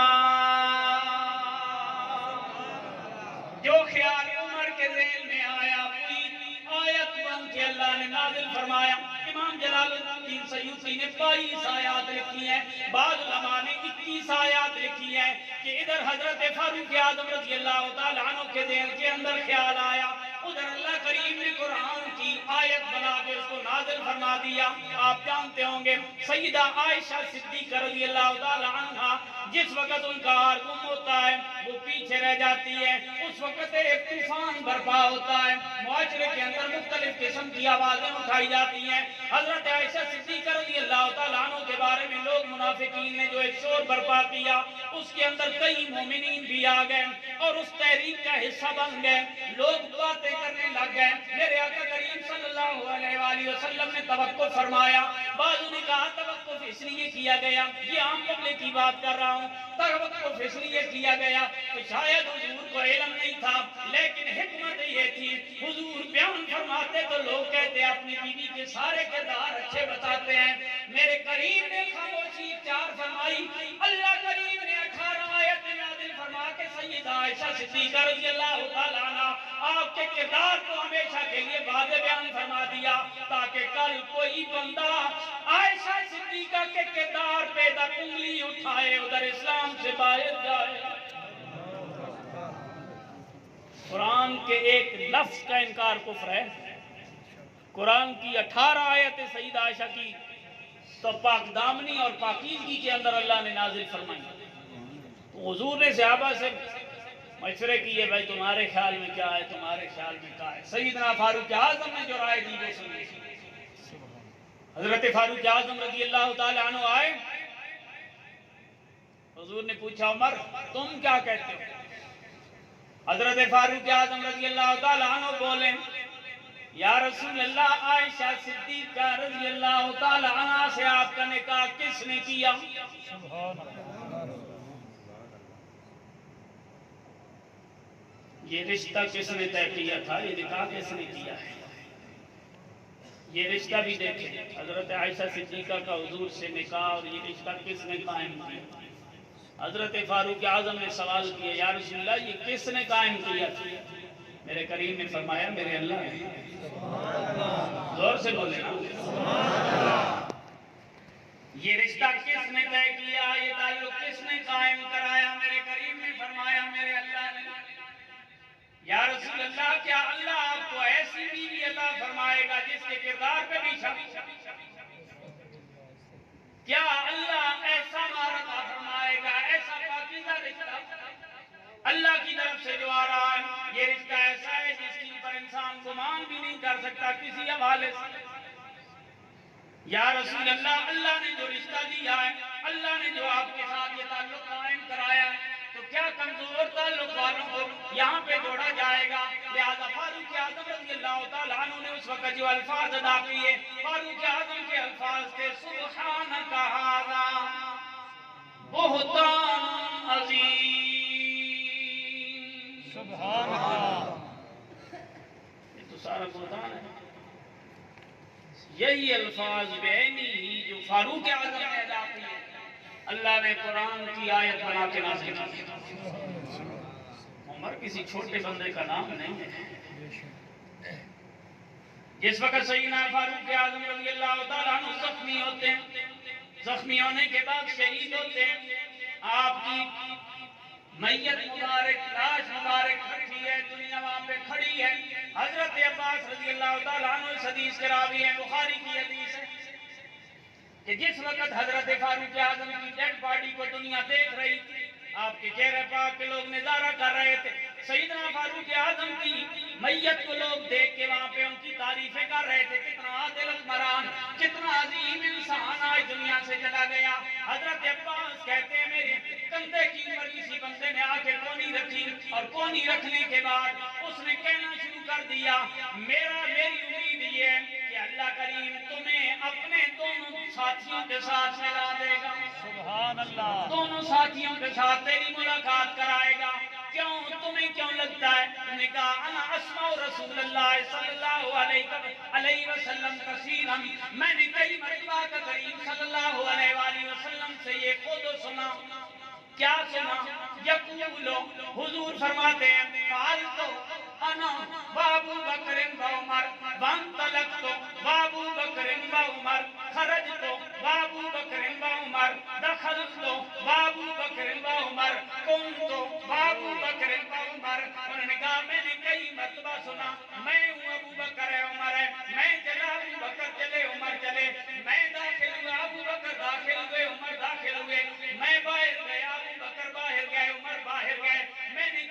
جو خیال عمر کے ذہن میں آیا پوری آیت بن کے اللہ نے نازل فرمایا. امام جلال الدین سیوطی نے 22 آیات لکھی ہیں، بعض علماء نے 21 آیات لکھی ہیں کہ ادھر حضرت فاروق اعظم رضی اللہ تعالیٰ عنہ کے ذہن کے اندر خیال آیا، ادھر اللہ کریم نے قرآن کی آیت بنا کے اس کو نازل فرما دیا. آپ جانتے ہوں گے سیدہ عائشہ صدیقہ رضی اللہ تعالیٰ عنہ جس وقت ان کا ہار گم ہوتا ہے وہ پیچھے پیچھے رہ جاتی ہے. اس وقت ایک طوفان برپا ہوتا ہے, معاشرے کے اندر مختلف قسم کی آوازیں اٹھائی جاتی ہیں. حضرت عائشہ صدیقہ رضی اللہ تعالیٰ عنہ کے بارے میں لوگ منافقین نے جو ایک شور برپا کیا, اس کے اندر کئی مومنین بھی آ گئے اور اس تحریک کا حصہ بن گئے. لوگ باتیں کرنے لگ گئے. میرے آقا کریم صلی اللہ علیہ وآلہ وسلم نے توقف فرمایا. بعضوں نے کہا توقف اس لیے کیا گیا, یہ عام مبلغ کی بات کر رہا ہوں, توقف اس لیے کیا گیا کہ شاید حضور کو علم نہیں تھا, لیکن حکمت یہ تھی حضور بیان فرماتے تو لوگ کہتے اپنی بیوی کے سارے کردار اچھے بتاتے ہیں. میرے کریم نے خاموشی اختیار فرمائی. اللہ کریم نے 18 آیت نازل فرما کے سیدہ عائشہ صدیقہ رضی اللہ تعالیٰ عنہ آپ کے کردار کو ہمیشہ کے لیے واضح بیان فرما دیا, تاکہ کل کوئی بندہ عائشہ صدیقہ کے کردار پہ ادھر انگلی اٹھائے ادھر اسلام سے باہر جائے. قرآن کے ایک لفظ کا انکار کفر ہے. قرآن کی 18 آیت سیدہ عائشہ کی تو پاک دامنی اور پاکیزگی کے اندر اللہ نے نازل فرمائی. تو حضور نے صحابہ سے مشورے کیے, بھائی تمہارے خیال میں کیا ہے, تمہارے خیال میں کیا ہے. سیدنا فاروق اعظم نے جو رائے دی وہ سنی. حضرت فاروق اعظم رضی اللہ تعالیٰ عنہ آئے. حضور نے پوچھا عمر تم کیا کہتے ہو؟ حضرت فاروق اعظم رضی اللہ تعالیٰ عنہ بولیں, یا رسول اللہ, عائشہ صدیقہ رضی اللہ تعالیٰ عنہ سے آپ کا نکاح کس نے کیا؟ یہ رشتہ کس نے طے کیا تھا, یہ نکاح کس نے کیا ہے؟ یہ رشتہ بھی دیکھیں, حضرت عائشہ صدیقہ کا حضور سے نکاح اور یہ رشتہ کس نے قائم کیا؟ حضرت فاروق اعظم نے سوال کیا, یا رسول اللہ یہ کس نے قائم کیا تھا؟ میرے کریم نے فرمایا میرے اللہ نے. زور سے بولے نا. یہ رشتہ کس نے طے کیا, یہ تعلق کس نے قائم کرایا؟ میرے کریم نے فرمایا میرے اللہ نے. یا رسول اللہ کیا اللہ آپ کو ایسی بیوی عطا فرمائے گا جس کے کردار پہ بھی شک؟ کیا اللہ ایسا مار عطا فرمائے گا, ایسا پاکیزہ رشتہ اللہ کی طرف سے جو آ رہا ہے, یہ رشتہ ایسا ہے جس کے اوپر انسان گمان بھی نہیں کر سکتا کسی حوالے سے. یا رسول اللہ, اللہ نے جو رشتہ دیا ہے, اللہ نے جو آپ کے ساتھ یہ تعلق قائم کرایا ہے, تو کیا کمزور تعلق والوں کو یہاں پہ جوڑا جائے گا؟ لہذا فاروق اعظم رضی اللہ تعالیٰ عنہ نے اس وقت جو الفاظ ادا کیے, فاروق اعظم کے الفاظ تھے سبحانک ھذا بہتان عظیم. سبحان اللہ. یہ تو سارا بہتان ہے. یہی الفاظ بعینی ہی جو فاروق اعظم نے ادا کیے, اللہ نے قرآن کی آیت بنا کے نازل کی. عمر کسی چھوٹے بندے کا نام نہیں ہے. جس وقت سیدنا فاروق اعظم رضی اللہ تعالیٰ عنہ زخمی ہوتے ہیں, زخمی ہونے کے بعد شہید ہوتے ہیں, آپ کی میت مبارک, لاش مبارک رکھی ہے, دنیا وہاں پہ کھڑی ہے. حضرت عباس رضی اللہ تعالیٰ عنہ اس حدیث کے راوی ہیں, بخاری کی حدیث ہے کہ جس وقت حضرت فاروق اعظم کی ڈیڈ باڈی کو دنیا دیکھ رہی تھی, آپ کے چہرے پاک کے لوگ نظارہ کر رہے تھے. سیدنا فاروق اعظم کی میت کو لوگ دیکھ کے وہاں پہ ان کی تعریفیں کر رہے تھے, کتنا عادل حکمران, کتنا عظیم انسان آج دنیا سے چلا گیا. حضرت عباس کہتے ہیں میرے کندھے کی اوپر کسی بندے نے آ کے کونی رکھی, اور کونی رکھنے کے بعد اس نے کہنا شروع کر دیا, میری امید یہ ہے کہ اللہ کریم تمہیں اپنے دونوں ساتھیوں کے ساتھ ملا دے گا. سبحان اللہ. دونوں ساتھیوں کے ساتھ تیری ملاقات کرائے گا. کیوں, تمہیں کیوں لگتا ہے؟ تم نے کہا انا اسمع رسول اللہ صلی اللہ علیہ وسلم کثیرا, میں نے کئی مرتبہ کریم صلی اللہ علیہ وآلہ وسلم سے یہ خود سنا. کیا سنا؟ یقولو, حضور فرماتے ہیں, فعلتو انا وابو بکر و عمر وانطلقتو وابو بکر و عمر خرجتو وابو بکر و عمر دخلتو وابو بکر و عمر کنتو وابو بکر و عمر. انہوں نے کہا میں نے کئی مرتبہ سنا, میں ہوں ابو بکر ہے, عمر ہے, میں چلا ابو بکر چلے, عمر چلے, میں داخل ہوا, ابو بکر داخل ہوئے, عمر داخل ہوئے, میں باہر گیا, ابو بکر باہر گئے, عمر باہر گئے. میں نے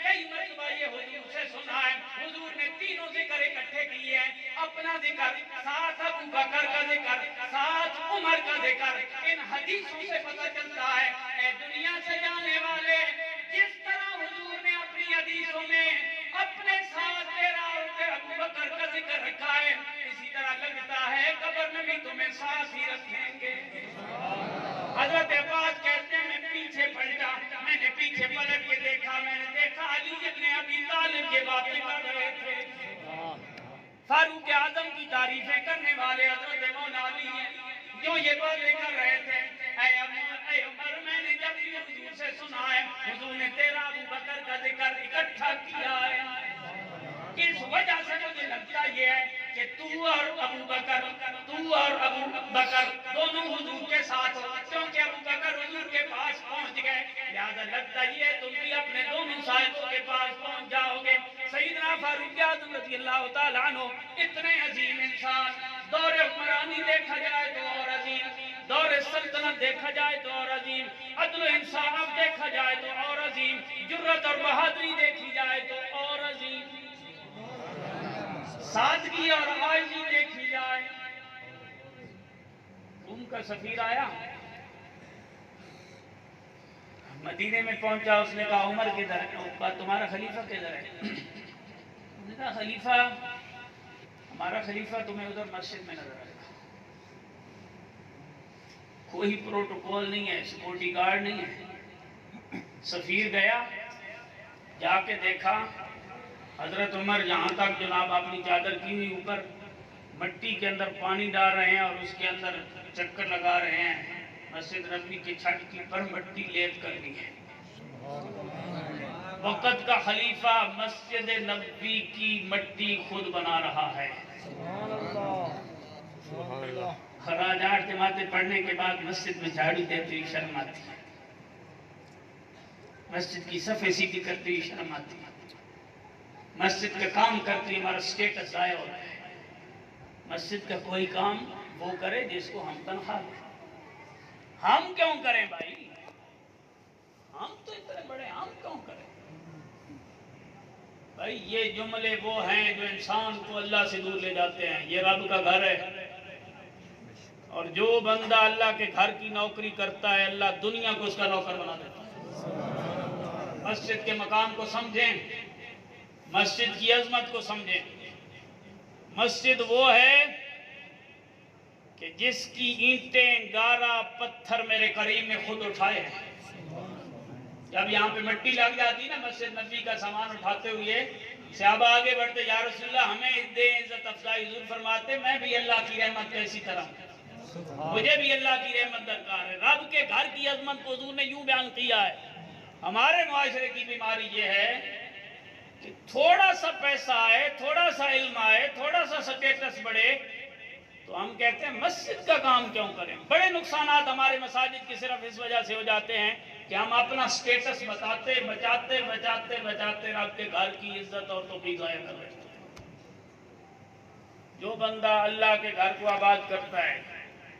اکٹھے کیے ہیں، اپنا ذکر ساتھ ابو بکر کا ذکر ساتھ عمر کا ذکر، ان حدیثوں سے پتہ چلتا ہے اے دنیا سے جانے والے، جس طرح حضور نے اپنی حدیثوں میں اپنے ساتھ تیرا اور ابو بکر کا ذکر رکھا ہے، اسی طرح لگتا ہے قبر میں بھی تمہیں ساتھ ہی رکھیں گے۔ حضرت عباس کہتے ہیں میں پیچھے پلٹا، میں نے پیچھے پلٹ کے دیکھا، میں نے دیکھا علی ابن ابی طالب کے باتیں کر رہے تھے، فاروق اعظم کی تعریفیں کرنے والے حضرت مولا علی ہیں، جو یہ باتیں کر رہے تھے۔ اے عمر، میں نے جب یہ حضور سے سنا ہے، حضور نے تیرا ابو بکر کا ذکر اکٹھا کیا ہے، اس وجہ سے مجھے لگتا یہ ہے کہ تو اور ابو بکر دونوں حضور کے ساتھ ہو، کیونکہ ابو بکر حضور کے پاس پہنچ گئے، لہذا لگتا یہ ہے تم بھی اپنے دونوں صاحبوں کے پاس پہنچ جاؤ گے۔ سیدنا فاروق اعظم رضی اللہ تعالیٰ عنہ اتنے عظیم انسان، دور حکمرانی دیکھا جائے تو اور عظیم، دور سلطنت دیکھا جائے تو اور عظیم، عدل و انصاف دیکھا جائے تو اور عظیم، جرأت اور بہادری دیکھی جائے تو اور عظیم، سادگی اور عاجزی دیکھی جائے۔ روم کا سفیر آیا، مدینے میں پہنچا، اس نے کہا عمر کدھر ہے؟ تمہارا خلیفہ کدھر ہے؟ اس نے کہا خلیفہ، ہمارا خلیفہ تمہیں ادھر مسجد میں نظر آئے گا، کوئی پروٹوکول نہیں ہے، سیکورٹی گارڈ نہیں ہے۔ سفیر گیا، جا کے دیکھا حضرت عمر جہاں تک جناب اپنی چادر کی ہوئی اوپر مٹی کے اندر پانی ڈال رہے ہیں اور اس کے اندر چکر لگا رہے ہیں، مسجد نبوی کی چھت کی پر مٹی لیپ کر دی ہے۔ وقت کا خلیفہ مسجد نبوی کی مٹی خود بنا رہا ہے۔ خراج 8 جماعتیں پڑھنے کے بعد مسجد میں جھاڑو دیتے ہوئی شرم آتی ہے، مسجد کی صفیں سیدھی کرتے ہوئی شرم آتی ہے، مسجد کا کام کرتے ہوئے ہمارا سٹیٹس ضائع ہوتا ہے۔ مسجد کا کوئی کام وہ کرے جس کو ہم تنخواہ دیں، ہم کیوں کریں بھائی؟ ہم تو اتنے بڑے، ہم کیوں کریں بھائی؟ یہ جملے وہ ہیں جو انسان کو اللہ سے دور لے جاتے ہیں۔ یہ رب کا گھر ہے، اور جو بندہ اللہ کے گھر کی نوکری کرتا ہے اللہ دنیا کو اس کا نوکر بنا دیتا ہے۔ مسجد کے مقام کو سمجھیں، مسجد کی عظمت کو سمجھیں۔ مسجد وہ ہے کہ جس کی اینٹیں گارا پتھر میرے کریم نے خود اٹھائے ہیں۔ جب یہاں پہ مٹی لگ جاتی ہے نا مسجد نبی کا سامان اٹھاتے ہوئے، صحابہ آگے بڑھتے، یا رسول اللہ ہمیں دے عزت افزائی، حضور فرماتے میں بھی اللہ کی رحمت کا اسی طرح ہوں، مجھے بھی اللہ کی رحمت درکار ہے۔ رب کے گھر کی عظمت کو حضور نے یوں بیان کیا ہے۔ ہمارے معاشرے کی بیماری یہ ہے کہ تھوڑا سا پیسہ آئے، تھوڑا سا علم آئے، تھوڑا سا سٹیٹس بڑھے تو ہم کہتے ہیں مسجد کا کام کیوں کریں۔ بڑے نقصانات ہمارے مساجد کی صرف اس وجہ سے ہو جاتے ہیں کہ ہم اپنا سٹیٹس بچاتے رب کے گھر کی عزت اور توفیق ضائع کر بیٹھتے ہیں۔ جو بندہ اللہ کے گھر کو آباد کرتا ہے،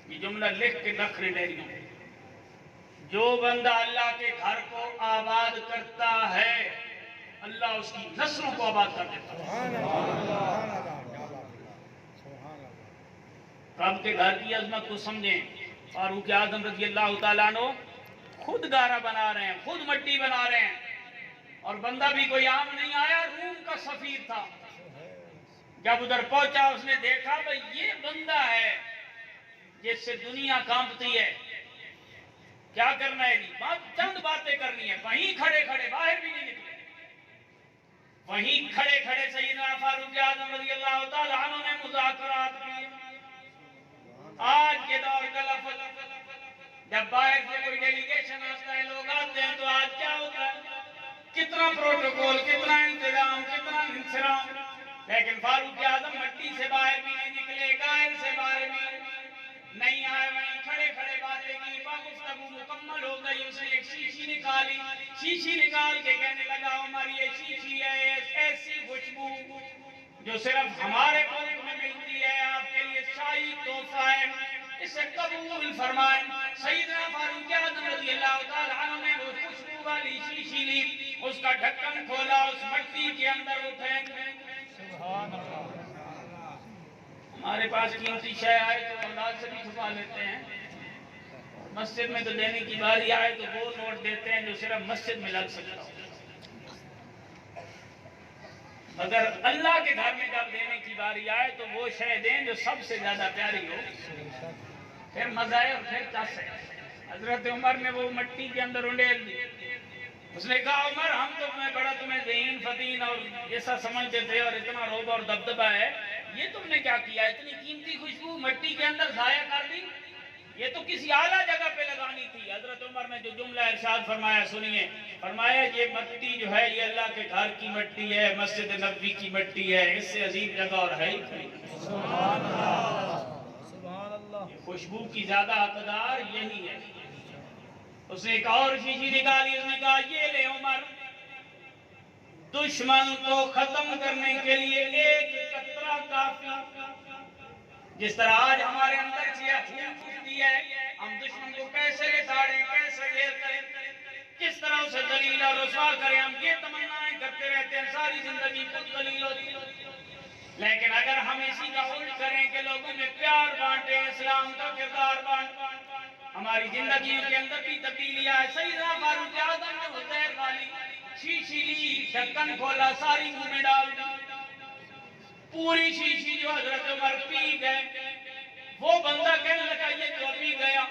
یہ جملہ لکھ کے نخرے ڈیریوں میں، جو بندہ اللہ کے گھر کو آباد کرتا ہے اللہ اس کی نسلوں کو آباد کر دیتا ہے۔ رب کے گھر کی عظمت کو سمجھیں۔ فاروق اعظم رضی اللہ تعالیٰ عنہ خود گارا بنا رہے ہیں، خود مٹی بنا رہے ہیں، اور بندہ بھی کوئی عام نہیں آیا، روم کا سفیر تھا۔ جب ادھر پہنچا اس نے دیکھا بھئی یہ بندہ ہے جس سے دنیا کانپتی ہے، کیا کرنا ہے جی؟ چند باتیں کرنی ہے۔ وہیں کھڑے کھڑے، باہر بھی نہیں نکلے، وہیں کھڑے کھڑے سیدنا فاروق اعظم رضی اللہ تعالیٰ عنہ نے مذاکرات کیے۔ آج کے دور کا لفظ، جب باہر سے کوئی ڈیلیگیشن آتا ہے، لوگ آتے ہیں، تو آج کیا ہوتا ہے؟ کتنا پروٹوکول، کتنا انتظام، کتنا انصرام، لیکن فاروق اعظم مٹی سے باہر بھی نہیں نکلے، غائر سے باہر بھی نہیں آئے، وہیں کھڑے کھڑے باتیں کی۔ گفتگو مکمل ہو گئی، اس نے ایک شیشی نکالی، شیشی نکال کے کہنے لگا عمر یہ شیشی ہے، ایسی خوشبو جو صرف ہمارے ملک میں ملتی ہے، آپ کے لیے شاہی تحفہ ہے، اسے قبول فرمائیں۔ سیدنا فاروق اعظم رضی اللہ تعالیٰ عنہ نے وہ خوشبو والی شیشی لی، اس کا ڈھکن کھولا، اس مٹی کے اندر وہ پھینک دیں۔ ہمارے پاس قیمتی شے آئے تو اولاد سے بھی چھپا لیتے ہیں، مسجد میں تو دینے کی باری آئے تو وہ نوٹ دیتے ہیں جو صرف مسجد میں لگ سکتا ہو، مگر اللہ کے گھر میں جب دینے کی باری آئے تو وہ شے دیں جو سب سے زیادہ پیاری ہو، پھر مزہ ہے اور پھر چس ہے۔ حضرت عمر نے وہ مٹی کے اندر انڈیل دی، اس نے کہا عمر ہم تو تمہیں ذہین فتین اور ایسا سمجھتے تھے اور اتنا روب اور دبدبہ ہے، یہ تم نے کیا کیا؟ اتنی قیمتی خوشبو مٹی کے اندر ضائع کر دی، یہ تو کسی اعلیٰ جگہ پہ لگانی تھی۔ حضرت عمر نے جو جملہ ارشاد فرمایا سنیے، فرمایا یہ مٹی جو ہے یہ اللہ کے گھر کی مٹی ہے، مسجد نبوی کی مٹی ہے، اس سے عظیم جگہ اور ہے ہی نہیں۔ سبحان اللہ، سبحان اللہ۔ خوشبو کی زیادہ حقدار یہی ہے۔ اس نے ایک اور شیشی نکالی، اس نے کہا یہ لے عمر، دشمن کو ختم کرنے کے لیے ایک قطرہ کافی۔ جس طرح آج ہمارے اندر خون پھوٹتی ہے، ہم دشمن کو کیسے لساڑیں، کیسے ڈھیر کریں، کس طرح اسے ذلیل اور رسوا کریں، ہم یہ تمنائیں کرتے رہتے ہیں، ساری زندگی خود ذلیل ہوتی ہے۔ لیکن اگر ہم اسی کا الٹ کریں کہ لوگوں میں پیار بانٹیں، اسلام کا کردار بانٹیں، ہماری زندگیوں کے اندر بھی تبدیلیاں ہے۔ سیدنا فاروق اعظم نے حذیر والی شیشی لی، ڈھکن کھولا، ساری منہ میں ڈال دی، پوری شیشی جو حضرت عمر پی گئے۔ وہ بندہ کہنے لگا یہ تو ابھی گیا،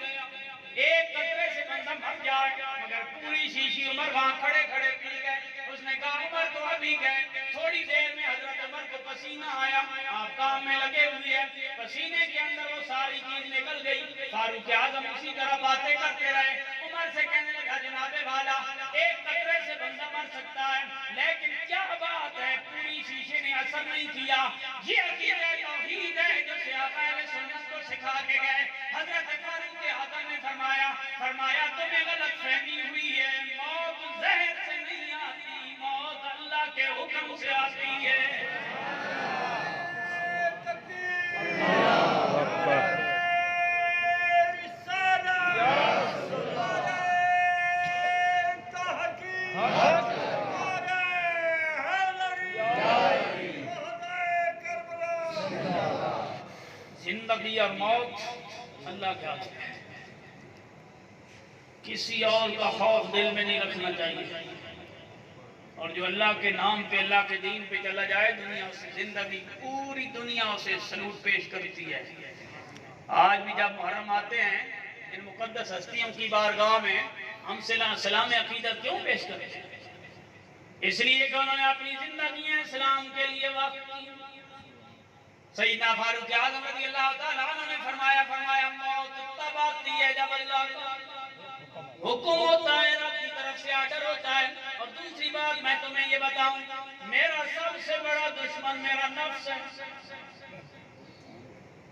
ایک قطرے سے بندہ مر جائے، مگر پوری شیشی عمر وہاں کھڑے کھڑے پی گئے۔ اس نے کہا عمر تو ابھی گئے۔ تھوڑی دیر میں حضرت عمر کو پسینہ آیا، آپ کام میں لگے ہوئے ہیں، پسینے کے اندر وہ ساری چیز نکل گئی۔ فاروق اعظم اسی طرح باتیں کرتے رہے، عمر سے کہنے لگا جناب والا ایک قطرے سے بندہ مر سکتا ہے، لیکن کیا بات ہے پوری شیشے نے اثر نہیں کیا۔ یہ عقیدہ توحید ہے جو صحابہ اہل سنت کو سکھا کے گئے۔ حضرت فاروق اعظم نے فرمایا تمہیں غلط فہمی ہوئی ہے، موت زہر سے نہیں آتی، موت اللہ کے حکم سے آتی ہے۔ زندگی اور موت اللہ کے ہاتھ میں ہے، کسی اور کا خوف دل میں نہیں رکھنا چاہیے، اور جو اللہ کے نام پہ اللہ کے دین پہ چلا جائے دنیا اسے زندگی پوری دنیا اسے سلوٹ پیش کرتی ہے۔ آج بھی جب محرم آتے ہیں ان مقدس ہستیوں کی بارگاہ میں ہم سلام عقیدت کیوں پیش کرتے ہیں؟ اس لیے کہ انہوں نے اپنی زندگیاں اسلام کے لیے وقف کی۔ سیدنا فاروق اعظم رضی اللہ تعالیٰ عنہ نے فرمایا موت تب آتی ہے جب اللہ کا حکم ہوتا ہے، رب کی طرف سے آرڈر ہوتا ہے۔ اور دوسری بات میں تمہیں یہ بتاؤں، میرا سب سے بڑا دشمن میرا نفس ہے،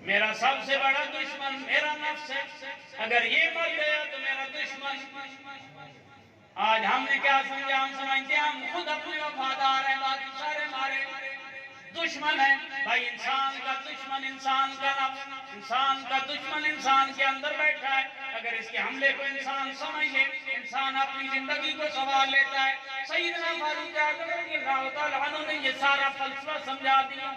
میرا سب سے بڑا دشمن میرا نفس ہے، اگر یہ مر گیا تو میرا دشمن۔ آج ہم نے کیا سمجھا؟ ہم سمجھتے ہیں ہم خود اپنے وفادار ہیں، باقی سارے ہمارے دشمن ہیں۔ بھائی انسان کا دشمن انسان کا نفس، انسان کا دشمن انسان کے اندر بیٹھا ہے۔ اگر اس کے حملے کو انسان سمجھ لے، انسان اپنی زندگی کو سنوار لیتا ہے۔ سیدنا فاروق اعظم رضی اللہ تعالیٰ عنہ نے یہ سارا فلسفہ سمجھا دیا۔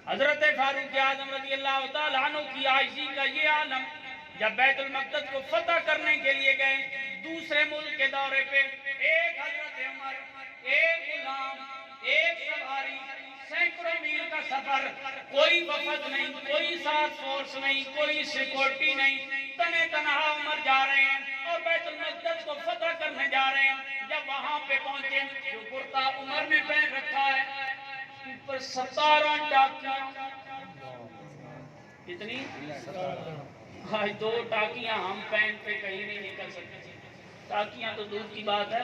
حضرت فاروق اعظم رضی اللہ تعالیٰ عنہ کی عاجزی کا یہ عالم، جب بیت المقدس کو فتح کرنے کے لیے گئے دوسرے ملک کے دورے پہ، ایک حضرت عمر، ایک غلام، ایک سواری، سینکڑوں میل کا سفر، کوئی وفد نہیں، کوئی ساتھ فورس نہیں، کوئی سیکورٹی نہیں، تنے تنہا عمر جا رہے ہیں اور بیت المقدس کو فتح کرنے جا رہے ہیں۔ جب وہاں پہ پہنچے جو کرتا عمر نے پہن رکھا ہے اوپر 17 ٹاکیاں، کتنی؟ آج 2 ٹاکیاں ہم پہن پہ کہیں نہیں نکل سکتے، ٹاکیاں تو دور کی بات ہے،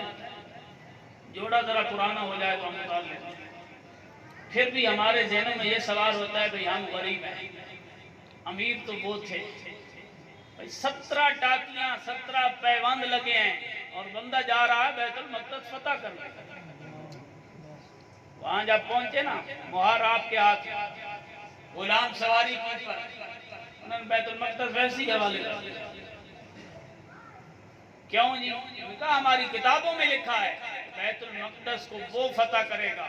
جوڑا ذرا پرانا ہو جائے تو ہم اتار لیتے ہیں۔ پھر بھی ہمارے ذہنوں میں یہ سوال ہوتا ہے بھئی ہم غریب ہیں، امیر تو وہ تھے، 17 ٹاکیاں 17 پیوند لگے ہیں اور بندہ جا رہا ہے بیت المقدس فتح کرنے۔ وہاں جب پہنچے نا، مہار آپ کے ہاتھ، غلام سواری کی پر، انہوں نے بیت المقدس ویسی حوالے کر دیا۔ کیوں جی؟ انہوں نے کہا ہماری کتابوں میں لکھا ہے بیت المقدس کو وہ فتح کرے گا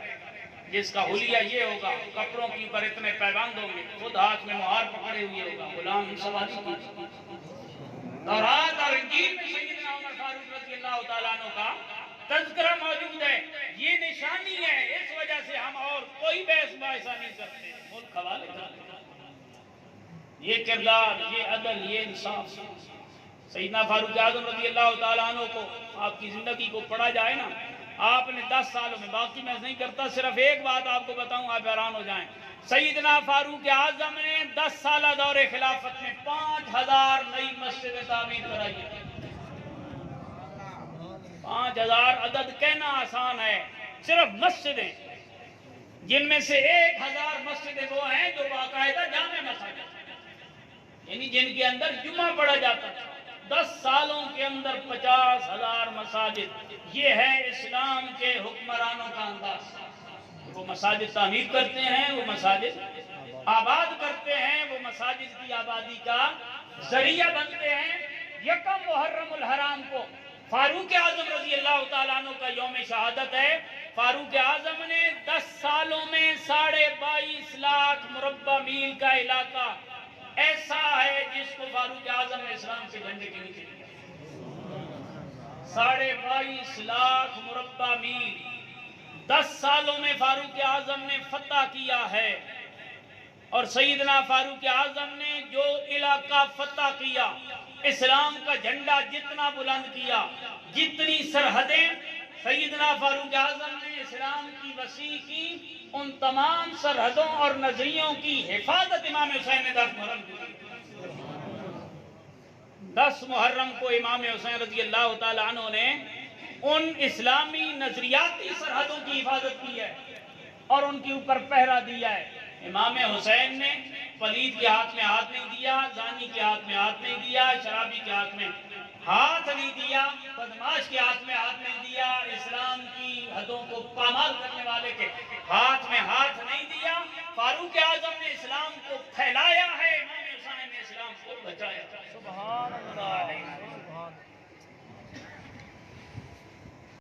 جس کا حلیہ یہ ہوگا، کپڑوں کے اوپر اتنے پیبند ہوں گے، خود ہاتھ میں مہار پکڑے ہوئے ہوگا، غلام سواری کی تورات اور انجیل میں سیدنا عمر فاروق رضی اللہ تعالیٰ عنہ کا تذکرہ موجود ہے۔ یہ نشانی ہے، اس وجہ سے ہم اور کوئی بحث مباحثہ نہیں کرتے، ملک حوالے کرتے۔ یہ کردار، یہ عدل، یہ انصاف سیدنا فاروق اعظم رضی اللہ تعالیٰ عنہ کو آپ کی زندگی کو پڑھا جائے نا، آپ نے 10 سالوں میں، باقی میں نہیں کرتا، صرف ایک بات آپ کو بتاؤں، آپ حیران ہو جائیں۔ سیدنا فاروق اعظم نے 10 سالہ دور خلافت میں 5000 نئی مسجدیں تعمیر کرائی ہیں۔ 5000 عدد کہنا آسان ہے، صرف مسجدیں، جن میں سے 1000 مسجدیں وہ ہیں جو باقاعدہ جامع مساجد، یعنی جن کے اندر جمعہ پڑھا جاتا تھا۔ 10 سالوں کے اندر 50,000 مساجد، یہ ہے اسلام کے حکمرانوں کا انداز۔ وہ مساجد تعمیر کرتے ہیں، وہ مساجد آباد کرتے ہیں، وہ مساجد کی آبادی کا ذریعہ بنتے ہیں۔ یکم محرم الحرام کو فاروق اعظم رضی اللہ تعالیٰ عنہ کا یوم شہادت ہے۔ فاروق اعظم نے 10 سالوں میں 22.5 لاکھ مربع میل کا علاقہ ایسا ہے جس کو فاروق اعظم نے اسلام کے جھنڈے کے نیچے لیا۔ 22.5 لاکھ مربع میل 10 سالوں میں فاروق اعظم نے فتح کیا ہے۔ اور سیدنا فاروق اعظم نے جو علاقہ فتح کیا، اسلام کا جھنڈا جتنا بلند کیا، جتنی سرحدیں سیدنا فاروق اعظم نے اسلام کی وسیع کی، ان تمام سرحدوں اور نظریوں کی حفاظت امام حسین نے 10 محرم کی۔ 10 محرم کو امام حسین رضی اللہ تعالیٰ عنہ نے ان اسلامی نظریاتی سرحدوں کی حفاظت کی ہے اور ان کے اوپر پہرا دیا ہے۔ امام حسین نے پلید کے ہاتھ میں ہاتھ نہیں دیا، زانی کے ہاتھ میں ہاتھ نہیں دیا، شرابی کے ہاتھ میں ہاتھ نہیں دیا، بدماش کے ہاتھ میں ہاتھ نہیں دیا، اسلام کی حدوں کو پامال کرنے والے کے ہاتھ میں ہاتھ نہیں دیا۔ فاروق اعظم نے اسلام کو پھیلایا ہے